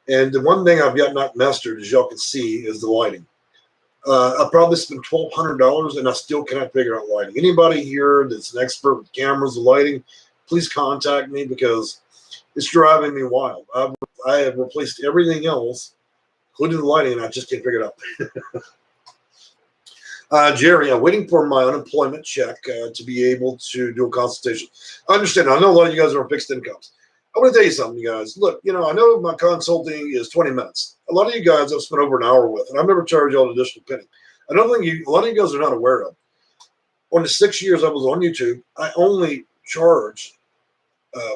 A: and the one thing I've got not mastered, as y'all can see, is the lighting. I probably spent $1,200 and I still cannot figure out lighting. Anybody here that's an expert with cameras and lighting, please contact me because it's driving me wild. I have replaced everything else, including the lighting, and I just can't figure it out. Jerry, I'm waiting for my unemployment check to be able to do a consultation. I understand. I know a lot of you guys are on fixed incomes. I want to tell you something, you guys. Look, you know, I know my consulting is 20 minutes. A lot of you guys I've spent over an hour with, and I've never charged y'all an additional penny. Another thing a lot of you guys are not aware of. On the 6 years I was on YouTube, I only charged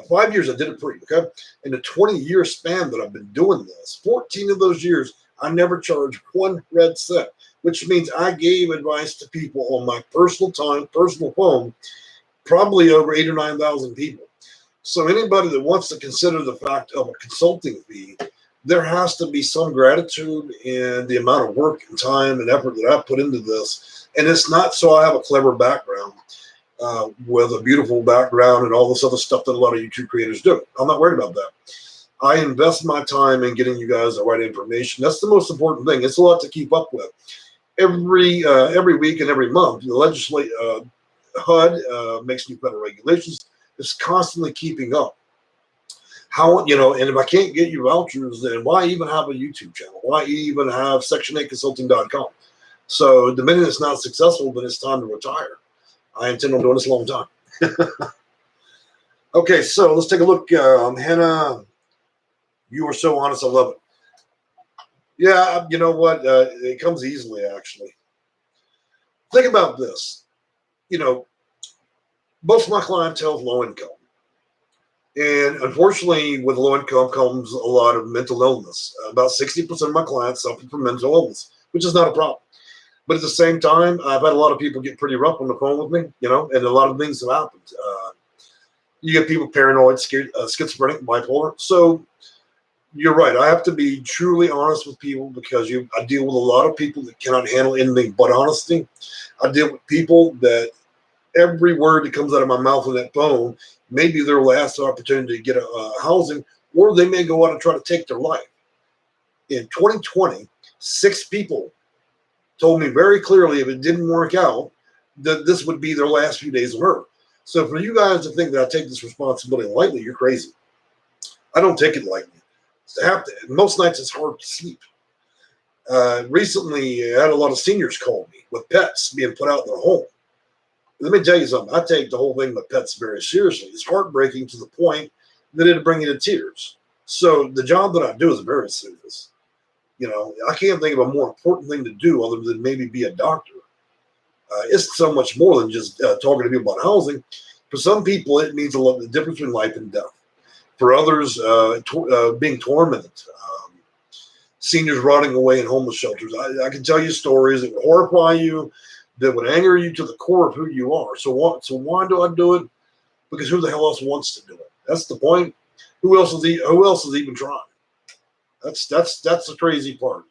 A: 5 years I did it free, okay? In the 20-year span that I've been doing this, 14 of those years, I never charged one red cent, which means I gave advice to people on my personal time, personal phone, probably over 8,000 or 9,000 people. So anybody that wants to consider the fact of a consulting fee, there has to be some gratitude in the amount of work and time and effort that I put into this. And it's not so I have a clever background with a beautiful background and all this other stuff that a lot of YouTube creators do. I'm not worried about that. I invest my time in getting you guys the right information. That's the most important thing. It's a lot to keep up with. Every week and every month, the HUD makes new federal regulations. It's constantly keeping up. How, you know, and if I can't get you vouchers, then why even have a YouTube channel? Why even have section8consulting.com? So the minute it's not successful, then it's time to retire. I intend on doing this a long time. Okay, so let's take a look. Hannah, you are so honest. I love it. Yeah, you know what? It comes easily, actually. Think about this. You know, most of my clientele is low income. And unfortunately, with low income comes a lot of mental illness. About 60% of my clients suffer from mental illness, which is not a problem. But at the same time, I've had a lot of people get pretty rough on the phone with me, you know, and a lot of things have happened. You get people paranoid, schizophrenic, bipolar. So you're right. I have to be truly honest with people because I deal with a lot of people that cannot handle anything but honesty. I deal with people that every word that comes out of my mouth on that phone may be their last opportunity to get a housing, or they may go out and try to take their life. In 2020, 6 people told me very clearly if it didn't work out, that this would be their last few days of earth. So for you guys to think that I take this responsibility lightly, you're crazy. I don't take it lightly. Most nights it's hard to sleep. Recently, I had a lot of seniors call me with pets being put out in their home. Let me tell you something. I take the whole thing with pets very seriously. It's heartbreaking to the point that it'll bring you to tears. So the job that I do is very serious. You know, I can't think of a more important thing to do other than maybe be a doctor. It's so much more than just talking to people about housing. For some people, it means a lot, the difference between life and death. For others, being tormented. Seniors rotting away in homeless shelters. I can tell you stories that would horrify you, that would anger you to the core of who you are. So why do I do it? Because who the hell else wants to do it? That's the point. Who else is even trying? That's the crazy part.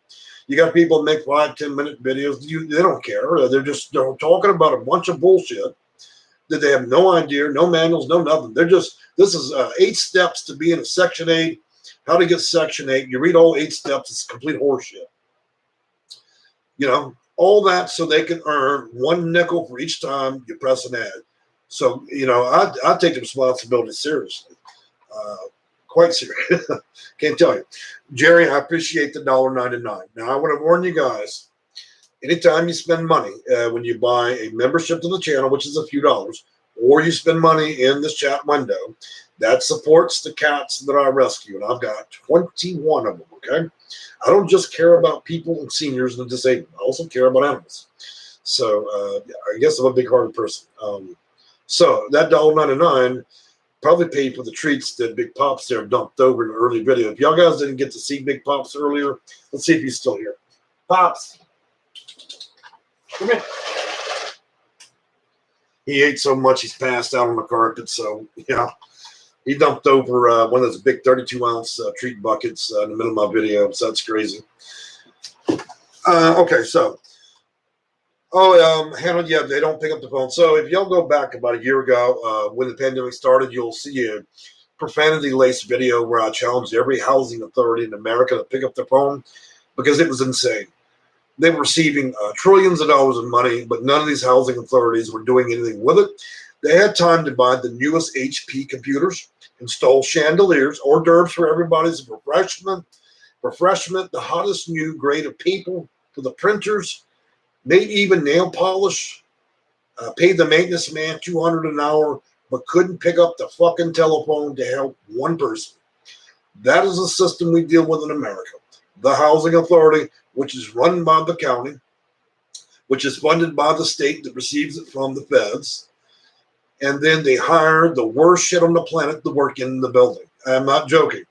A: You got people that make 5-10 minute videos. They don't care. They're talking about a bunch of bullshit that they have no idea, no manuals, no nothing. This is 8 steps to be in a Section 8. How to get Section 8. You read all 8 steps. It's complete horseshit. You know, all that so they can earn 1 nickel for each time you press an ad. So, you know, I take the responsibility seriously. Quite serious. Can't tell you. Jerry, I appreciate the $1.99. Now, I want to warn you guys, anytime you spend money, when you buy a membership to the channel, which is a few dollars, or you spend money in this chat window, that supports the cats that I rescue. And I've got 21 of them, okay? I don't just care about people and seniors and the disabled. I also care about animals. So I guess I'm a big-hearted person. So that $1.99 probably paid for the treats that Big Pops there dumped over in the early video. If y'all guys didn't get to see Big Pops earlier, let's see if he's still here. Pops, come here. He ate so much he's passed out on the carpet. So, yeah, he dumped over one of those big 32-ounce treat buckets in the middle of my video. So that's crazy. Okay, so Oh, Hannah, yeah, they don't pick up the phone. So if y'all go back about a year ago, when the pandemic started, you'll see a profanity-laced video where I challenged every housing authority in America to pick up their phone because it was insane. They were receiving trillions of dollars of money, but none of these housing authorities were doing anything with it. They had time to buy the newest HP computers, install chandeliers, hors d'oeuvres for everybody's refreshment, the hottest new grade of paper for the printers, maybe even nail polish, paid the maintenance man $200 an hour, but couldn't pick up the fucking telephone to help one person. That is the system we deal with in America. The housing authority, which is run by the county, which is funded by the state that receives it from the feds, and then they hire the worst shit on the planet to work in the building. I'm not joking.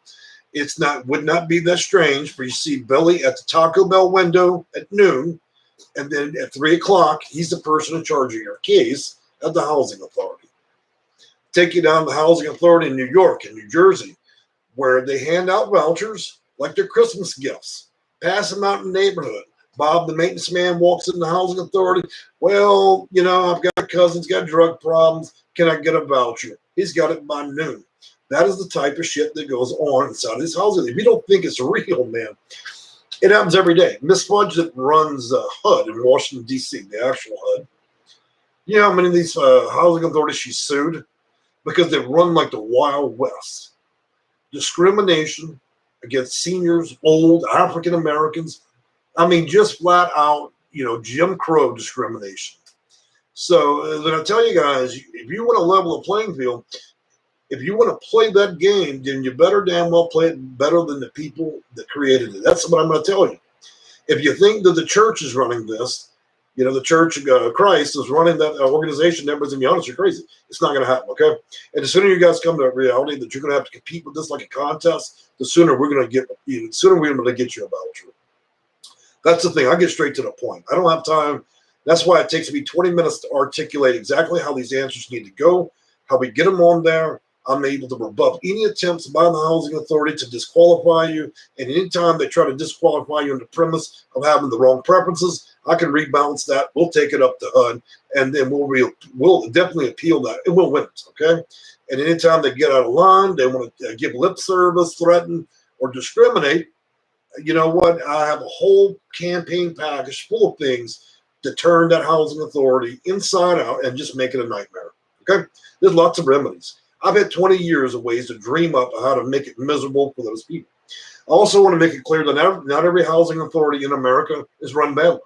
A: Would not be that strange for you to see Billy at the Taco Bell window at noon, and then at 3 o'clock, he's the person in charge of your case at the housing authority. Take you down to the housing authority in New York and New Jersey, where they hand out vouchers like they're Christmas gifts, pass them out in the neighborhood. Bob, the maintenance man, walks in the housing authority. Well, I've got a cousin's got drug problems. Can I get a voucher? He's got it by noon. That is the type of shit that goes on inside of this housing. If you don't think it's real, man, it happens every day. Miss Fudge that runs HUD in Washington, D.C., the actual HUD. You know how many of these housing authorities she sued? Because they run like the Wild West. Discrimination against seniors, old African Americans. I mean, just flat out, Jim Crow discrimination. So then I tell you guys, if you want to level a playing field, if you want to play that game, then you better damn well play it better than the people that created it. That's what I'm going to tell you. If you think that the church is running this, the Church of Christ is running that organization, everybody's going to be honest, you're crazy. It's not going to happen, okay? And the sooner you guys come to reality that you're going to have to compete with this like a contest, the sooner we're going to get you. The sooner we're going to get you a voucher. That's the thing. I get straight to the point. I don't have time. That's why it takes me 20 minutes to articulate exactly how these answers need to go, how we get them on there. I'm able to rebuff any attempts by the housing authority to disqualify you. And anytime they try to disqualify you on the premise of having the wrong preferences, I can rebalance that. We'll take it up to HUD, and then we'll definitely appeal that, and we'll win it, okay? And anytime they get out of line, they want to give lip service, threaten, or discriminate, you know what? I have a whole campaign package full of things to turn that housing authority inside out and just make it a nightmare, okay? There's lots of remedies. I've had 20 years of ways to dream up how to make it miserable for those people. I also want to make it clear that not every housing authority in America is run badly.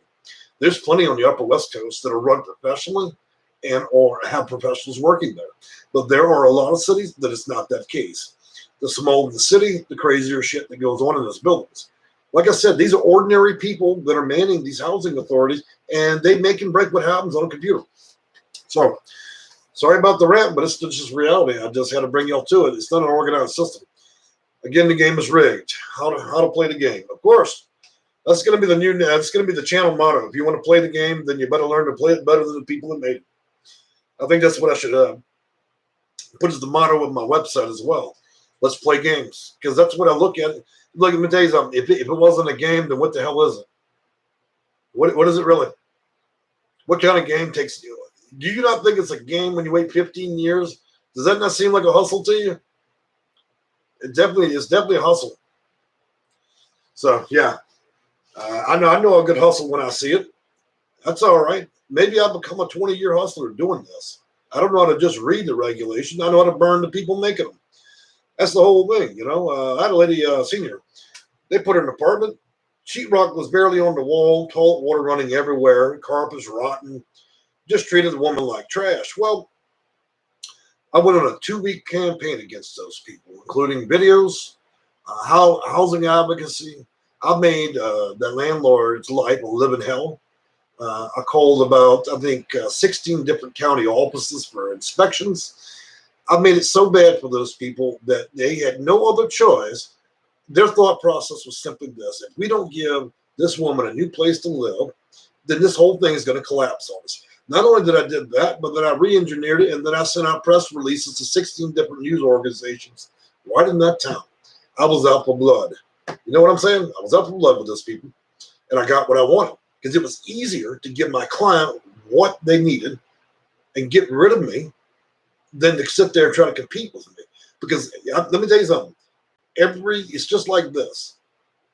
A: There's plenty on the Upper West Coast that are run professionally or have professionals working there. But there are a lot of cities that it's not that case. The smaller the city, the crazier shit that goes on in those buildings. Like I said, these are ordinary people that are manning these housing authorities, and they make and break what happens on a computer. So, sorry about the rant, but it's just reality. I just had to bring y'all to it. It's not an organized system. Again, the game is rigged. How to play the game. Of course, that's going to be that's going to be the channel motto. If you want to play the game, then you better learn to play it better than the people that made it. I think that's what I should put as the motto of my website as well. Let's play games, because that's what I look at. Look, let me tell you something. If it wasn't a game, then what the hell is it? What is it really? What kind of game takes you? Do you not think it's a game when you wait 15 years? Does that not seem like a hustle to you? It's definitely a hustle. So yeah, I know a good hustle when I see it. That's all right. Maybe I'll become a 20-year hustler doing this. I don't know how to just read the regulations. I know how to burn the people making them. That's the whole thing, I had a lady, senior. They put her in an apartment. Sheetrock was barely on the wall, toilet water running everywhere, carpets rotten. Just treated the woman like trash. Well, I went on a 2-week campaign against those people, including videos, housing advocacy. I made that landlord's life a living hell. I called about, 16 different county offices for inspections. I made it so bad for those people that they had no other choice. Their thought process was simply this: if we don't give this woman a new place to live, then this whole thing is going to collapse on us. Not only did I did that, but then I re-engineered it, and then I sent out press releases to 16 different news organizations right in that town. I was out for blood. You know what I'm saying? I was out for blood with those people, and I got what I wanted. because it was easier to give my client what they needed and get rid of me than to sit there and try to compete with me. Because let me tell you something. It's just like this.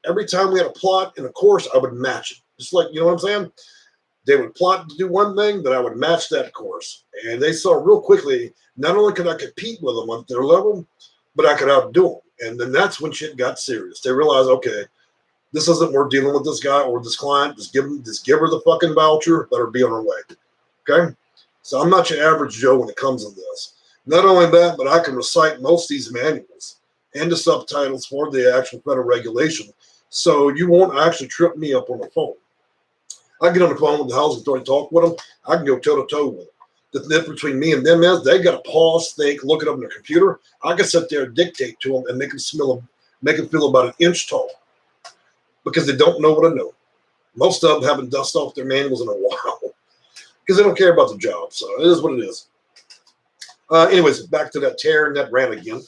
A: Every time we had a plot in a course, I would match it. Just like, you know what I'm saying? They would plot to do one thing, then I would match that course. And they saw real quickly, not only could I compete with them at their level, but I could outdo them. And then that's when shit got serious. They realized, okay, this isn't worth dealing with this guy or this client. Just give her the fucking voucher, let her be on her way. Okay? So I'm not your average Joe when it comes to this. Not only that, but I can recite most of these manuals and the subtitles for the actual federal regulation. So you won't actually trip me up on the phone. I get on the phone with the housing authority, talk with them. I can go toe-to-toe with them. The difference between me and them is they got to pause, think, look it up on their computer. I can sit there and dictate to them and make them feel about an inch tall because they don't know what I know. Most of them haven't dusted off their manuals in a while because they don't care about the job. So it is what it is. Anyways, back to that tear and that rant again.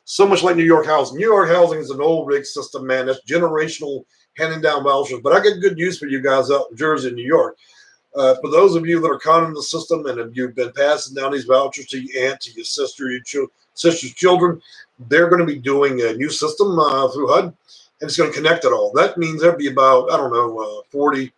A: So much like New York housing. New York housing is an old rig system, man. That's generational handing down vouchers. But I got good news for you guys out in Jersey and New York. For those of you that are caught in the system and if you've been passing down these vouchers to your aunt, to your sister, your sister's children, they're going to be doing a new system through HUD, and it's going to connect it all. That means there'll be about, 40,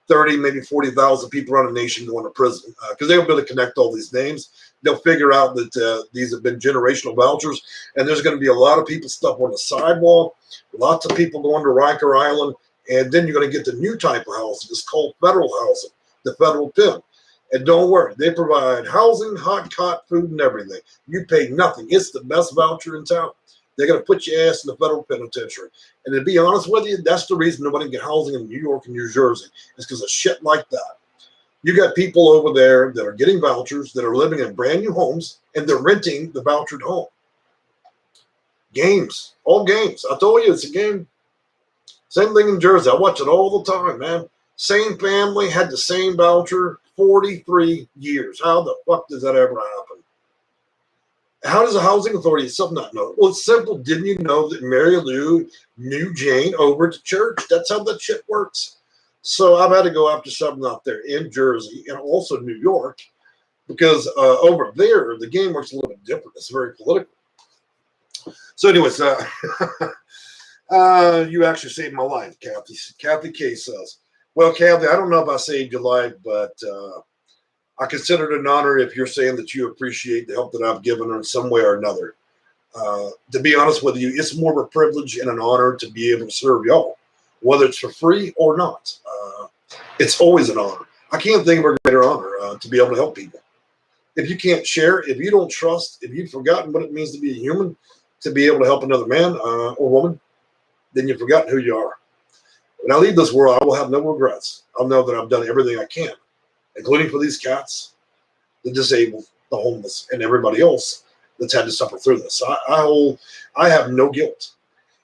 A: 30, maybe 40,000 people around the nation going to prison because they'll be able to connect all these names. They'll figure out that these have been generational vouchers, and there's going to be a lot of people stuck on the sidewalk, lots of people going to Riker Island, and then you're going to get the new type of housing. It's called federal housing, the federal PIN. And don't worry, they provide housing, hot cot, food, and everything. You pay nothing. It's the best voucher in town. They're going to put your ass in the federal penitentiary. And to be honest with you, that's the reason nobody can get housing in New York and New Jersey. It's because of shit like that. You got people over there that are getting vouchers, that are living in brand new homes, and they're renting the vouchered home. Games, all games. I told you it's a game. Same thing in Jersey. I watch it all the time, man. Same family had the same voucher 43 years. How the fuck does that ever happen? How does a housing authority itself not know? Well, it's simple. Didn't you know that Mary Lou knew Jane over to church? That's how that shit works. So I've had to go after something out there in Jersey and also New York because over there, the game works a little bit different. It's very political. So anyways, you actually saved my life, Kathy. Kathy K says, well, Kathy, I don't know if I saved your life, but I consider it an honor if you're saying that you appreciate the help that I've given her in some way or another. To be honest with you, it's more of a privilege and an honor to be able to serve y'all, whether it's for free or not. It's always an honor. I can't think of a greater honor to be able to help people. If you can't share, if you don't trust, if you've forgotten what it means to be a human, to be able to help another man or woman, then you've forgotten who you are. When I leave this world, I will have no regrets. I'll know that I've done everything I can, including for these cats, the disabled, the homeless, and everybody else that's had to suffer through this. I have no guilt.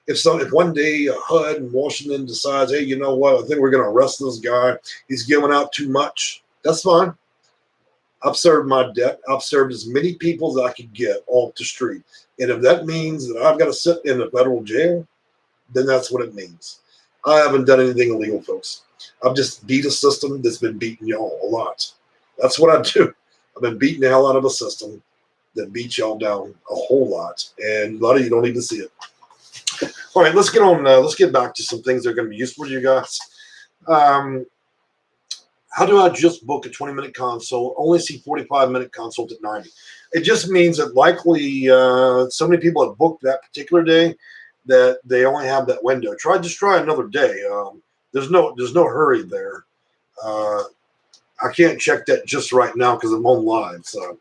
A: If one day HUD in Washington decides, hey, you know what, I think we're going to arrest this guy, he's giving out too much, that's fine. I've served my debt. I've served as many people as I could get off the street. And if that means that I've got to sit in a federal jail, then that's what it means. I haven't done anything illegal, folks. I've just beat a system that's been beating y'all a lot. That's what I do. I've been beating the hell out of a system that beats y'all down a whole lot. And a lot of you don't even see it. All right, let's get on. Let's get back to some things that are going to be useful to you guys. How do I just book a 20-minute consult, only see 45-minute consult at 90? It just means that likely so many people have booked that particular day that they only have that window. Just try another day. There's no hurry there. I can't check that just right now because I'm on live. So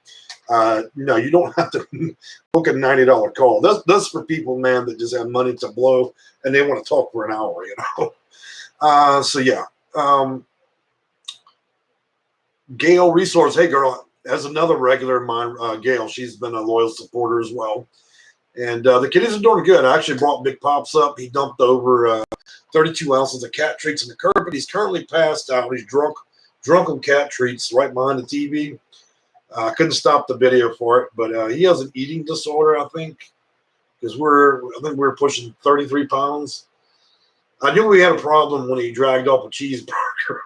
A: no, you don't have to book a $90 call. That's for people, man, that just have money to blow and they want to talk for an hour, you know. So yeah. Gail Resource, hey girl, as another regular of mine, Gail, she's been a loyal supporter as well. And the kiddies are doing good. I actually brought Big Pops up. He dumped over 32 ounces of cat treats in the carpet. He's currently passed out. He's drunk on cat treats right behind the TV. I couldn't stop the video for it, but he has an eating disorder, I think, because I think we're pushing 33 pounds. I knew we had a problem when he dragged off a cheeseburger.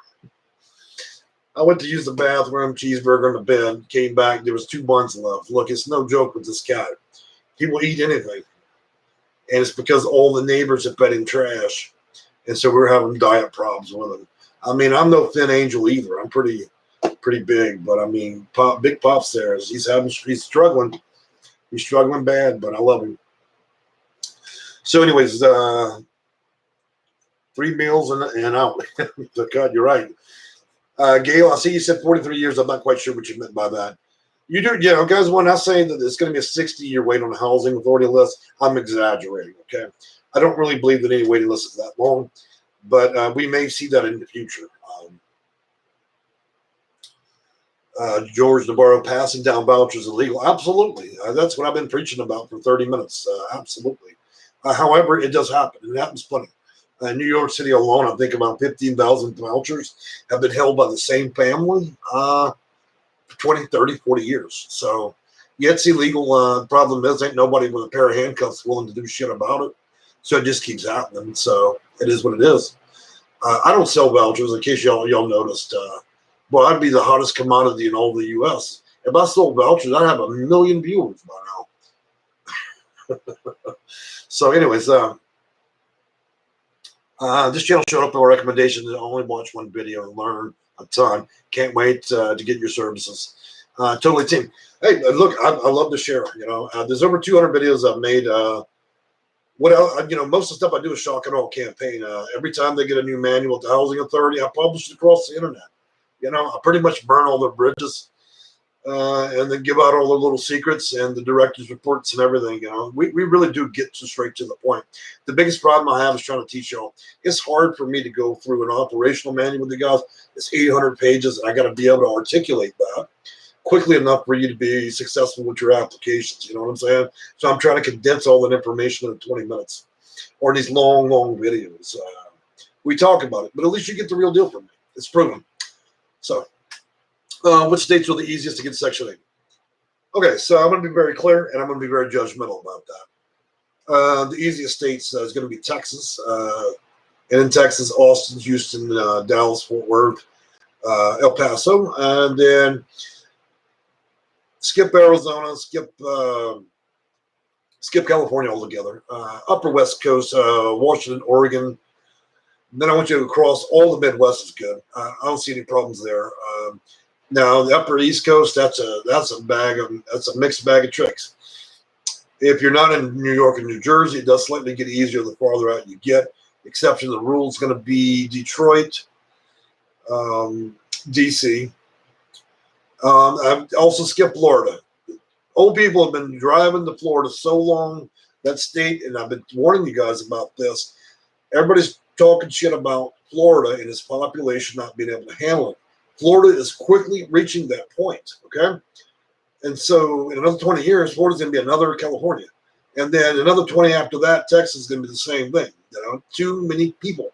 A: I went to use the bathroom, cheeseburger in the bed, came back, there was 2 buns left. Look, it's no joke with this guy. He will eat anything. And it's because all the neighbors have fed him trash. And so we're having diet problems with him. I mean, I'm no thin angel either. I'm pretty big, but I mean, Big Pop's there. He's struggling. He's struggling bad, but I love him. So anyways, 3 meals and out. God, you're right. Gail, I see you said 43 years. I'm not quite sure what you meant by that. You do, guys, when I say that it's going to be a 60-year wait on the housing authority list, I'm exaggerating, okay? I don't really believe that any waiting list is that long, but we may see that in the future. George Navarro, passing down vouchers illegal. Absolutely. That's what I've been preaching about for 30 minutes. Absolutely. However, it does happen. It happens plenty. New York City alone, I think about 15,000 vouchers have been held by the same family for 20, 30, 40 years. So, yeah, it's illegal. Problem is, ain't nobody with a pair of handcuffs willing to do shit about it. So it just keeps happening. So it is what it is. I don't sell vouchers, in case y'all noticed. Well, I'd be the hottest commodity in all the U.S. If I sold vouchers, I'd have 1 million viewers by now. So anyways, this channel showed up with a recommendation to only watch one video and learn a ton. Can't wait to get your services. Totally team. Hey, look, I love to share. There's over 200 videos I've made. What else? Most of the stuff I do is shock and awe campaign. Every time they get a new manual at the housing authority, I publish it across the internet. I pretty much burn all their bridges and then give out all the little secrets and the director's reports and everything. We really do get straight to the point. The biggest problem I have is trying to teach y'all. It's hard for me to go through an operational manual with you guys. It's 800 pages, and I got to be able to articulate that quickly enough for you to be successful with your applications. You know what I'm saying? So I'm trying to condense all that information into 20 minutes or these long videos. We talk about it, but at least you get the real deal from me. It's proven. So, which states are the easiest to get Section 8? Okay, so I'm going to be very clear, and I'm going to be very judgmental about that. The easiest states is going to be Texas, and in Texas, Austin, Houston, Dallas, Fort Worth, El Paso, and then skip Arizona, skip California altogether. Upper West Coast, Washington, Oregon. Then I want you to cross all the Midwest is good. I don't see any problems there. Now the Upper East Coast, that's a mixed bag of tricks. If you're not in New York and New Jersey, it does slightly get easier the farther out you get. Exception to the rule is going to be Detroit, DC. I've also skipped Florida. Old people have been driving to Florida so long, that state, and I've been warning you guys about this. Everybody's talking shit about Florida and its population not being able to handle it. Florida is quickly reaching that point, okay? And so in another 20 years, Florida's going to be another California. And then another 20 after that, Texas is going to be the same thing. Too many people.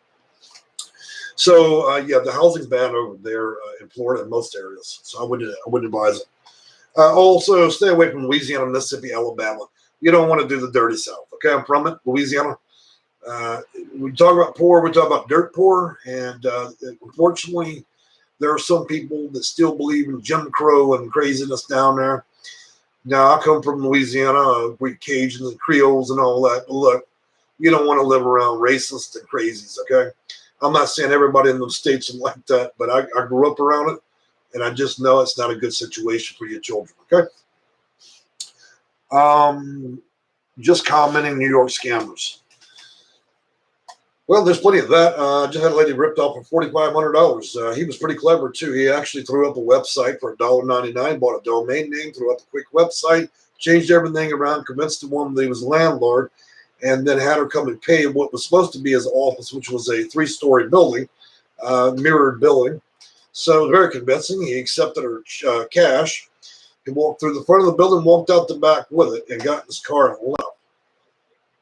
A: So, yeah, the housing's bad over there in Florida in most areas. So I wouldn't advise it. Also, stay away from Louisiana, Mississippi, Alabama. You don't want to do the dirty South, okay? I'm from it, Louisiana. We talk about poor, we talk about dirt poor. And unfortunately, there are some people that still believe in Jim Crow and craziness down there. Now, I come from Louisiana, we Cajuns and Creoles and all that. But look, you don't want to live around racists and crazies, okay? I'm not saying everybody in those states are like that, but I grew up around it, and I just know it's not a good situation for your children, okay? Just commenting New York scammers. Well, there's plenty of that. Just had a lady ripped off for $4,500. He was pretty clever, too. He actually threw up a website for $1.99, bought a domain name, threw up a quick website, changed everything around, convinced the woman that he was a landlord, and then had her come and pay what was supposed to be his office, which was a 3-story building, mirrored building. So very convincing. He accepted her cash. He walked through the front of the building, walked out the back with it, and got in his car and left.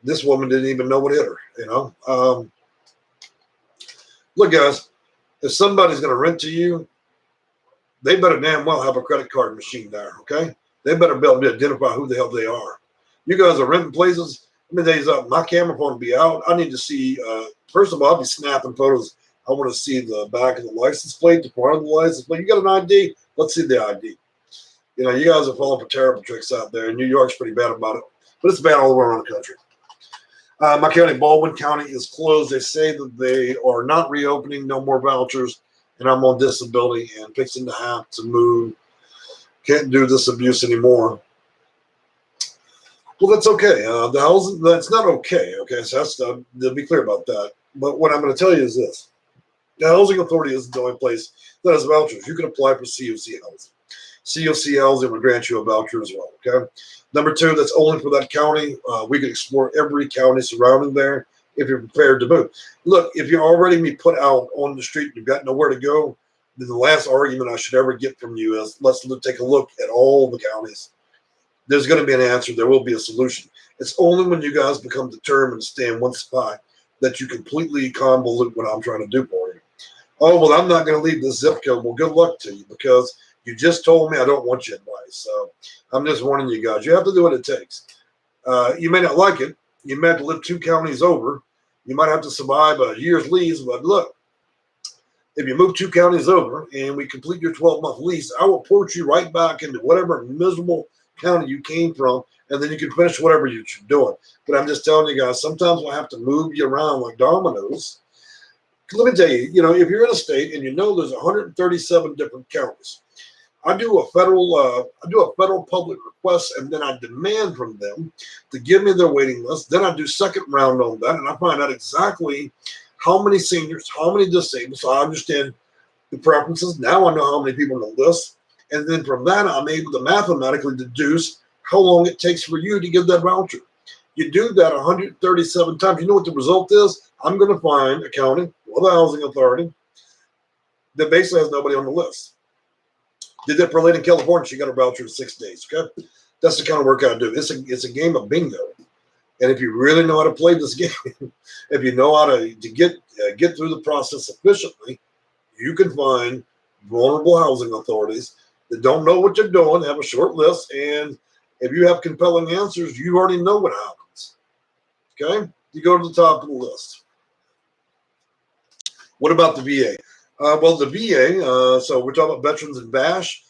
A: This woman didn't even know what hit her, you know. Look, guys, if somebody's going to rent to you, they better damn well have a credit card machine there, okay? They better be able to identify who the hell they are. You guys are renting places. Let me tell you something. My camera phone will be out. I need to see First of all, I'll be snapping photos. I want to see the back of the license plate, the front of the license plate. You got an ID? Let's see the ID. You know, you guys are falling for terrible tricks out there. New York's pretty bad about it, but it's bad all around the country. My county, Baldwin County, is closed. They say that they are not reopening, no more vouchers, and I'm on disability and fixing to have to move. Can't do this abuse anymore. Well, that's okay. The housing, that's not okay. Okay, so that's to be clear about that. But what I'm going to tell you is this: the housing authority is the only place that has vouchers. You can apply for COC housing. COC housing will grant you a voucher as well. Okay. Number two, that's only for that county. We can explore every county surrounding there if you're prepared to move. Look, if you're already be put out on the street and you've got nowhere to go, then the last argument I should ever get from you is let's take a look at all the counties. There's going to be an answer. There will be a solution. It's only when you guys become determined to stay in one spot that you completely convolute what I'm trying to do for you. Oh, well, I'm not going to leave this zip code. Well, good luck to you, because you just told me I don't want your advice. So I'm just warning you guys. You have to do what it takes. You may not like it. You may have to live 2 counties over. You might have to survive a year's lease. But look, if you move 2 counties over and we complete your 12-month lease, I will port you right back into whatever miserable county you came from, and then you can finish whatever you're doing. But I'm just telling you guys, sometimes we'll have to move you around like dominoes. Let me tell you, you know, if you're in a state and you know there's 137 different counties, I do a federal public request, and then I demand from them to give me their waiting list. Then I do second round on that, and I find out exactly how many seniors, how many disabled. So I understand the preferences. Now I know how many people on the list, and then from that I'm able to mathematically deduce how long it takes for you to give that voucher. You do that 137 times. You know what the result is? I'm going to find a county or the housing authority that basically has nobody on the list. Did that for a lady in California. She got her voucher in 6 days. Okay, that's the kind of work I do. It's a game of bingo, and if you really know how to play this game, if you know how to get through the process efficiently, you can find vulnerable housing authorities that don't know what they're doing, have a short list, and if you have compelling answers, you already know what happens. Okay, you go to the top of the list. What about the VA? Well, the VA, so we're talking about veterans and VASH.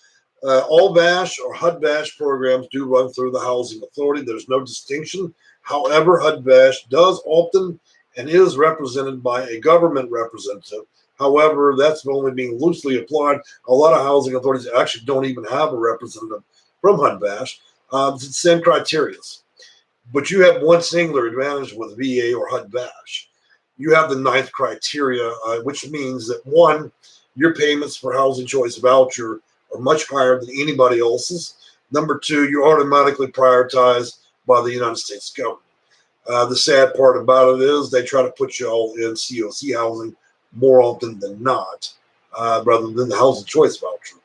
A: All VASH or HUD-VASH programs do run through the housing authority. There's no distinction. However, HUD-VASH does often and is represented by a government representative. However, that's only being loosely applied. A lot of housing authorities actually don't even have a representative from HUD-VASH. It's the same criteria. But you have one singular advantage with VA or HUD-VASH. You have the 9th criteria, which means that, one, your payments for housing choice voucher are much higher than anybody else's. Number 2, you're automatically prioritized by the United States government. The sad part about it is they try to put you all in COC housing more often than not, rather than the housing choice voucher.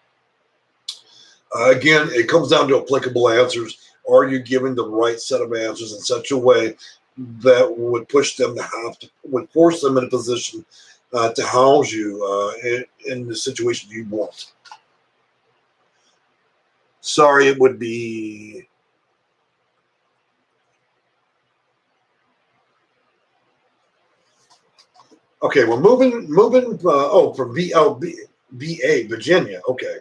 A: Again, it comes down to applicable answers. Are you giving the right set of answers in such a way that would push them to would force them in a position to house you in the situation you want? Sorry, it would be. Okay, we're moving. From VA, Virginia. Okay.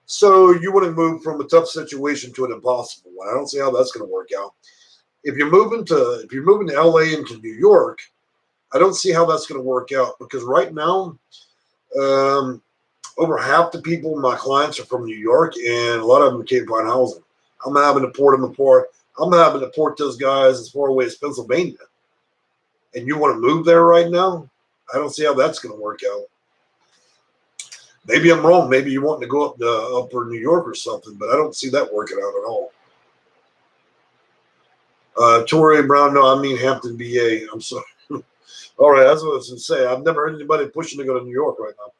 A: So you want to move from a tough situation to an impossible one. I don't see how that's going to work out. If you're moving to LA and to New York, I don't see how that's going to work out, because right now, over half the people, my clients, are from New York, and a lot of them can't find housing. I'm having to port them apart. I'm having to port those guys as far away as Pennsylvania. And you want to move there right now? I don't see how that's going to work out. Maybe I'm wrong. Maybe you want to go up to upper New York or something, but I don't see that working out at all. Torrey Brown, no, I mean Hampton, BA. I'm sorry. All right, that's what I was going to say. I've never heard anybody pushing to go to New York right now.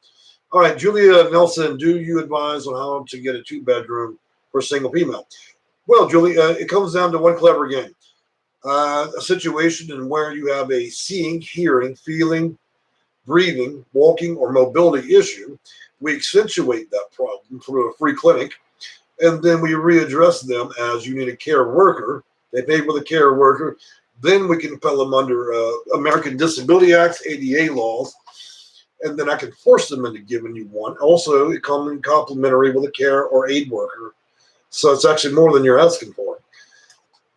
A: All right, Julia Nelson, do you advise on how to get a 2-bedroom for a single female? Well, Julie, it comes down to one clever game. A situation in where you have a seeing, hearing, feeling, breathing, walking, or mobility issue. We accentuate that problem through a free clinic, and then we readdress them as you need a care worker. They pay for the care worker. Then we can compel them under American Disability Acts, ADA laws, and then I can force them into giving you one. Also, it comes in complimentary with a care or aid worker. So it's actually more than you're asking for.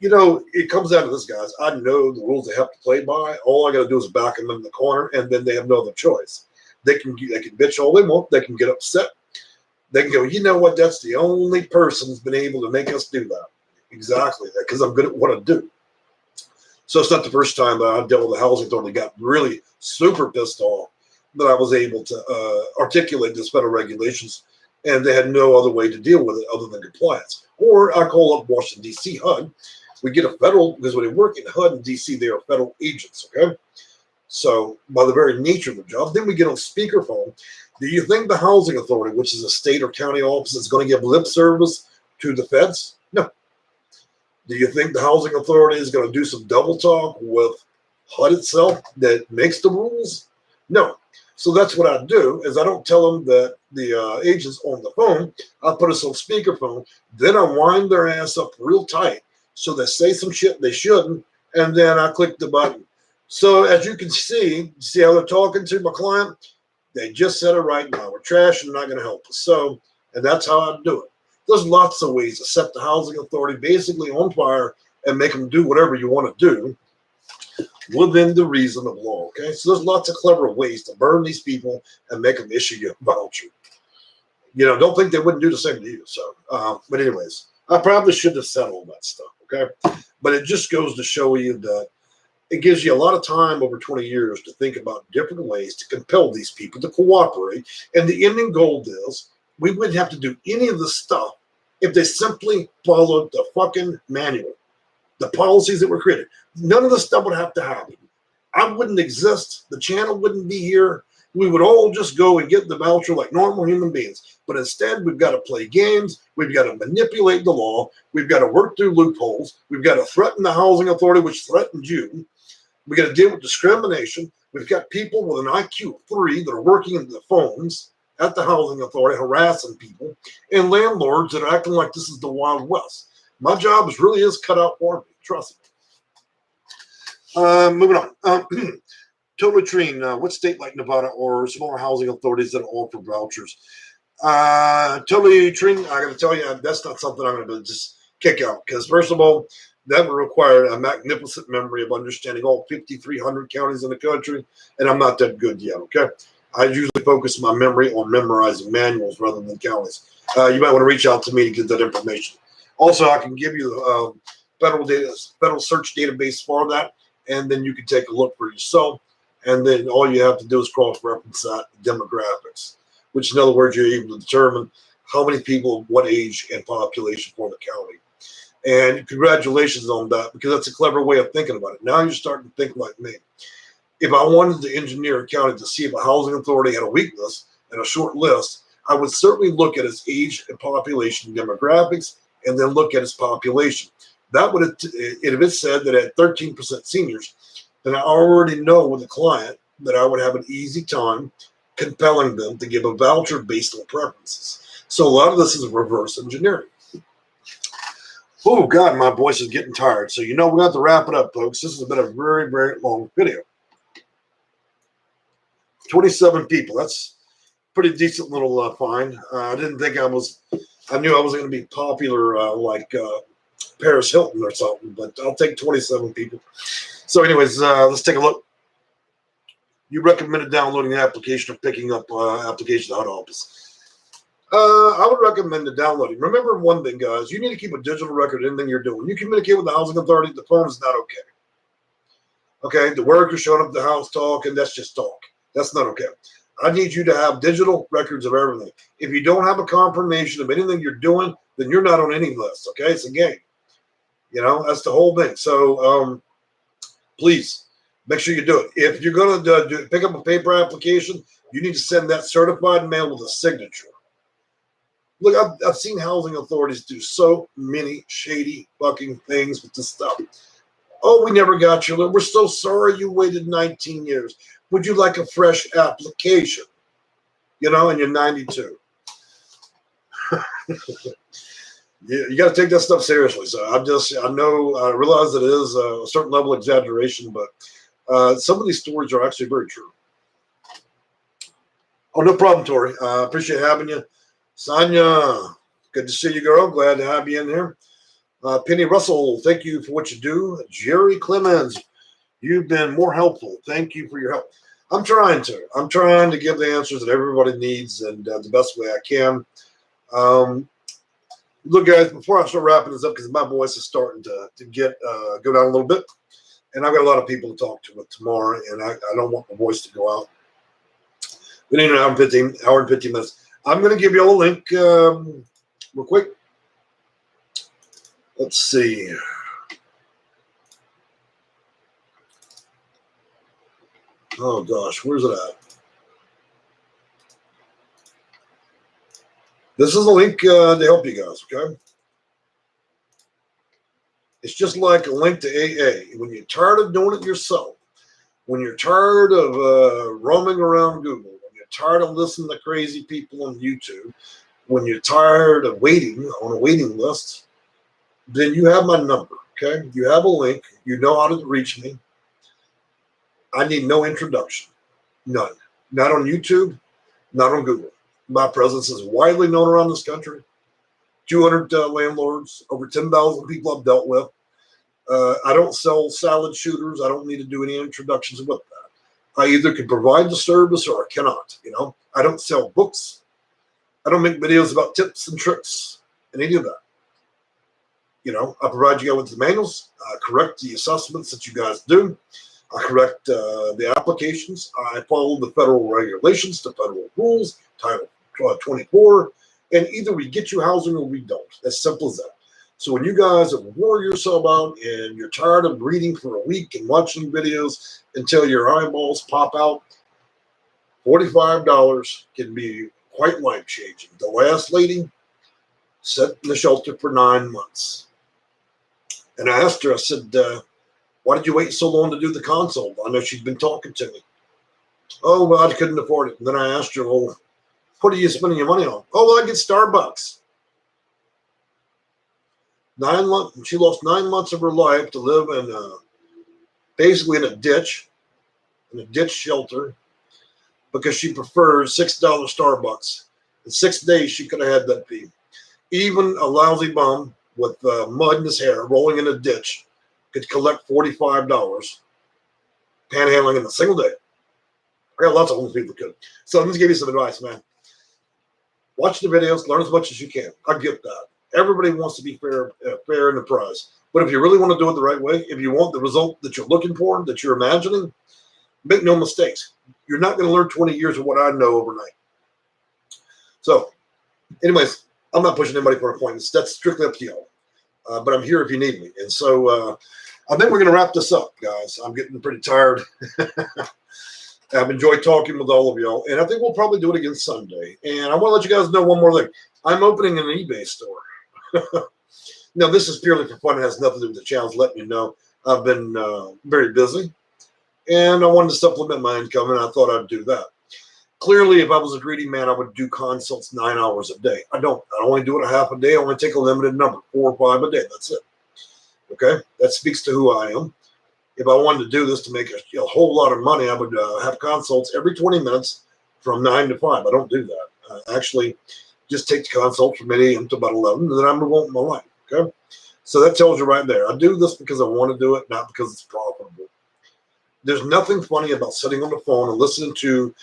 A: You know, it comes down to this, guys. I know the rules they have to play by. All I got to do is back them in the corner, and then they have no other choice. They can bitch all they want. They can get upset. They can go, you know what? That's the only person who's been able to make us do that. Exactly that, because I'm good at what I do. So it's not the first time that I dealt with the housing authority got really super pissed off that I was able to articulate these federal regulations, and they had no other way to deal with it other than compliance. Or I call up Washington, D.C. HUD. We get a federal, because when they work in HUD and D.C., they are federal agents, okay? So by the very nature of the job, then we get on speakerphone. Do you think the housing authority, which is a state or county office, is going to give lip service to the feds? No. Do you think the housing authority is going to do some double talk with HUD itself that makes the rules? No. So that's what I do, is I don't tell them that the agent's on the phone. I put us on speakerphone. Then I wind their ass up real tight so they say some shit they shouldn't, and then I click the button. So as you can see how they're talking to my client? They just said it right now. We're trash and not going to help us. So, and that's how I do it. There's lots of ways to set the housing authority basically on fire and make them do whatever you want to do within the reason of law. Okay, so there's lots of clever ways to burn these people and make them issue you a voucher. You know, don't think they wouldn't do the same to you. So, but anyways, I probably should have said all that stuff. Okay, but it just goes to show you that it gives you a lot of time over 20 years to think about different ways to compel these people to cooperate. And the ending goal is we wouldn't have to do any of this stuff if they simply followed the fucking manual, the policies that were created. None of this stuff would have to happen. I wouldn't exist. The channel wouldn't be here. We would all just go and get the voucher like normal human beings. But instead, we've got to play games. We've got to manipulate the law. We've got to work through loopholes. We've got to threaten the housing authority, which threatened you. We've got to deal with discrimination. We've got people with an IQ of 3 that are working in the phones at the housing authority, harassing people, and landlords that are acting like this is the Wild West. My job really is cut out for me. Trust me. Moving on. Totally Treen, what state like Nevada or smaller housing authorities that offer vouchers? Totally Treen, I got to tell you, that's not something I'm going to just kick out. Because first of all, that would require a magnificent memory of understanding all 5,300 counties in the country, and I'm not that good yet, okay? I usually focus my memory on memorizing manuals rather than counties. You might want to reach out to me to get that information. Also, I can give you federal search database for that, and then you can take a look for yourself, and then all you have to do is cross-reference that demographics, which in other words, you're able to determine how many people, what age, and population for the county. And congratulations on that, because that's a clever way of thinking about it. Now you're starting to think like me. If I wanted to engineer a county to see if a housing authority had a weakness and a short list, I would certainly look at its age and population demographics and then look at its population. That would, if it said that at 13% seniors, then I already know with the client that I would have an easy time compelling them to give a voucher based on preferences. So a lot of this is reverse engineering. Oh, God, my voice is getting tired. So, you know, we have to wrap it up, folks. This has been a very, very long video. 27 people. That's pretty decent little find. I didn't think I knew I wasn't going to be popular like Paris Hilton or something, but I'll take 27 people. So anyways, let's take a look. You recommended downloading the application or picking up application at the HUD office. I would recommend the downloading. Remember one thing, guys. You need to keep a digital record of anything you're doing. You communicate with the housing authority, the phone is not okay. Okay, the worker showing up at the house talking, that's just talk. That's not okay. I need you to have digital records of everything. If you don't have a confirmation of anything you're doing, then you're not on any list, okay? It's a game. You know, that's the whole thing. So please make sure you do it. If you're going to pick up a paper application, you need to send that certified mail with a signature. Look, I've seen housing authorities do so many shady fucking things with this stuff. Oh, we never got you. We're so sorry you waited 19 years. Would you like a fresh application? You know, and you're 92. You got to take that stuff seriously. So I realize it is a certain level of exaggeration, but some of these stories are actually very true. Oh, no problem, Tori. Appreciate having you. Sonia, good to see you, girl. Glad to have you in here. Penny Russell, thank you for what you do. Jerry Clemens, you've been more helpful. Thank you for your help. I'm trying to give the answers that everybody needs and the best way I can. Look, guys, before I start wrapping this up, because my voice is starting to get go down a little bit, and I've got a lot of people to talk to tomorrow, and I don't want my voice to go out. We need an hour and 15 minutes. I'm going to give you all a link real quick. Let's see. Oh, gosh, where's it at? This is a link to help you guys, okay? It's just like a link to AA. When you're tired of doing it yourself, when you're tired of roaming around Google, when you're tired of listening to crazy people on YouTube, when you're tired of waiting on a waiting list, then you have my number, okay? You have a link. You know how to reach me. I need no introduction. None. Not on YouTube, not on Google. My presence is widely known around this country. 200 landlords, over 10,000 people I've dealt with. I don't sell salad shooters. I don't need to do any introductions with that. I either can provide the service or I cannot. I don't sell books. I don't make videos about tips and tricks and any of that. I provide you guys with the manuals. I correct the assessments that you guys do. I correct the applications. I follow the federal regulations, the federal rules, Title 24, and either we get you housing or we don't. As simple as that. So when you guys have wore yourself out and you're tired of reading for a week and watching videos until your eyeballs pop out, $45 can be quite life-changing. The last lady sat in the shelter for 9 months. And I asked her, I said, why did you wait so long to do the consult? I know she'd been talking to me. Oh, well, I couldn't afford it. And then I asked her, well, what are you spending your money on? Oh, well, I get Starbucks. 9 months. She lost 9 months of her life to live in basically in a ditch shelter, because she prefers $6 Starbucks. In 6 days, she could have had that fee. Even a lousy bum with mud in his hair rolling in a ditch could collect $45 panhandling in a single day. I got lots of homeless people could. So let me give you some advice, man. Watch the videos, learn as much as you can. I get that. Everybody wants to be fair in the prize. But if you really want to do it the right way, if you want the result that you're looking for, that you're imagining, make no mistakes. You're not going to learn 20 years of what I know overnight. So, anyways, I'm not pushing anybody for appointments. That's strictly up to y'all. But I'm here if you need me. And so I think we're going to wrap this up, guys. I'm getting pretty tired. I've enjoyed talking with all of y'all. And I think we'll probably do it again Sunday. And I want to let you guys know one more thing. I'm opening an eBay store. Now, this is purely for fun. It has nothing to do with the challenge, letting you know. I've been very busy. And I wanted to supplement my income, and I thought I'd do that. Clearly, if I was a greedy man, I would do consults 9 hours a day. I don't. I only do it a half a day. I only take a limited number, 4 or 5 a day. That's it. Okay? That speaks to who I am. If I wanted to do this to make a whole lot of money, I would have consults every 20 minutes from 9 to 5. I don't do that. I actually just take the consults from 8 a.m. to about 11, and then I move on with my life. Okay? So that tells you right there. I do this because I want to do it, not because it's profitable. There's nothing funny about sitting on the phone and listening to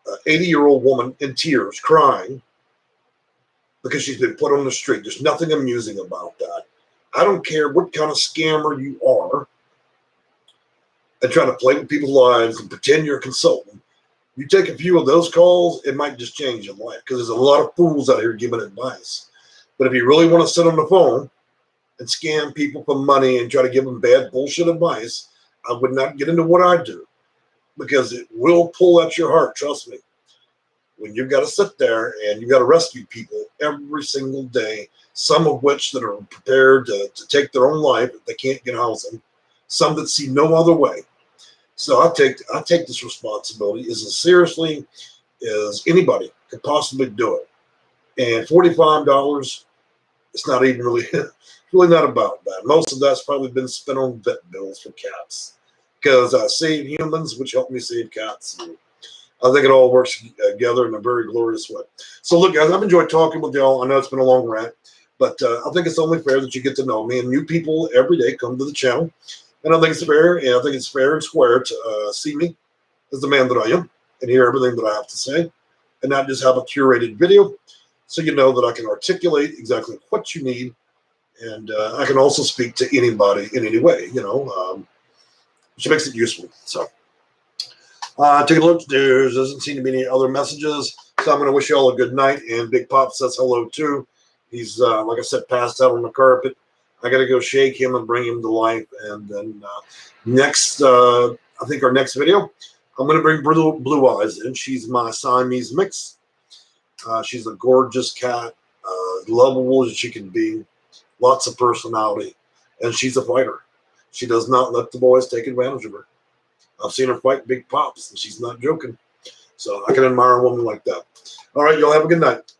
A: an 80-year-old woman in tears crying because she's been put on the street. There's nothing amusing about that. I don't care what kind of scammer you are and trying to play with people's lives and pretend you're a consultant. You take a few of those calls, it might just change your life, because there's a lot of fools out here giving advice. But if you really want to sit on the phone and scam people for money and try to give them bad bullshit advice, I would not get into what I do, because it will pull at your heart. Trust me. When you've got to sit there and you've got to rescue people every single day, some of which that are prepared to take their own life if they can't get housing, some that see no other way. So I take this responsibility as seriously as anybody could possibly do it. And $45 It's not even really, really not about that. Most of that's probably been spent on vet bills for cats because I save humans, which help me save cats. And I think it all works together in a very glorious way. So look, guys, I've enjoyed talking with y'all. I know it's been a long rant, but I think it's only fair that you get to know me. And new people every day come to the channel. And I think it's fair, and I think it's fair and square to see me as the man that I am and hear everything that I have to say and not just have a curated video. So you know that I can articulate exactly what you need, and I can also speak to anybody in any way, which makes it useful. So take a look. There doesn't seem to be any other messages, so I'm going to wish you all a good night. And Big Pop says hello too. He's like I said, passed out on the carpet. I got to go shake him and bring him to life. And then next, I think our next video, I'm going to bring Blue Eyes in. She's my Siamese mix. She's a gorgeous cat, lovable as she can be, lots of personality, and she's a fighter. She does not let the boys take advantage of her. I've seen her fight Big Pops, and she's not joking. So I can admire a woman like that. All right, y'all have a good night.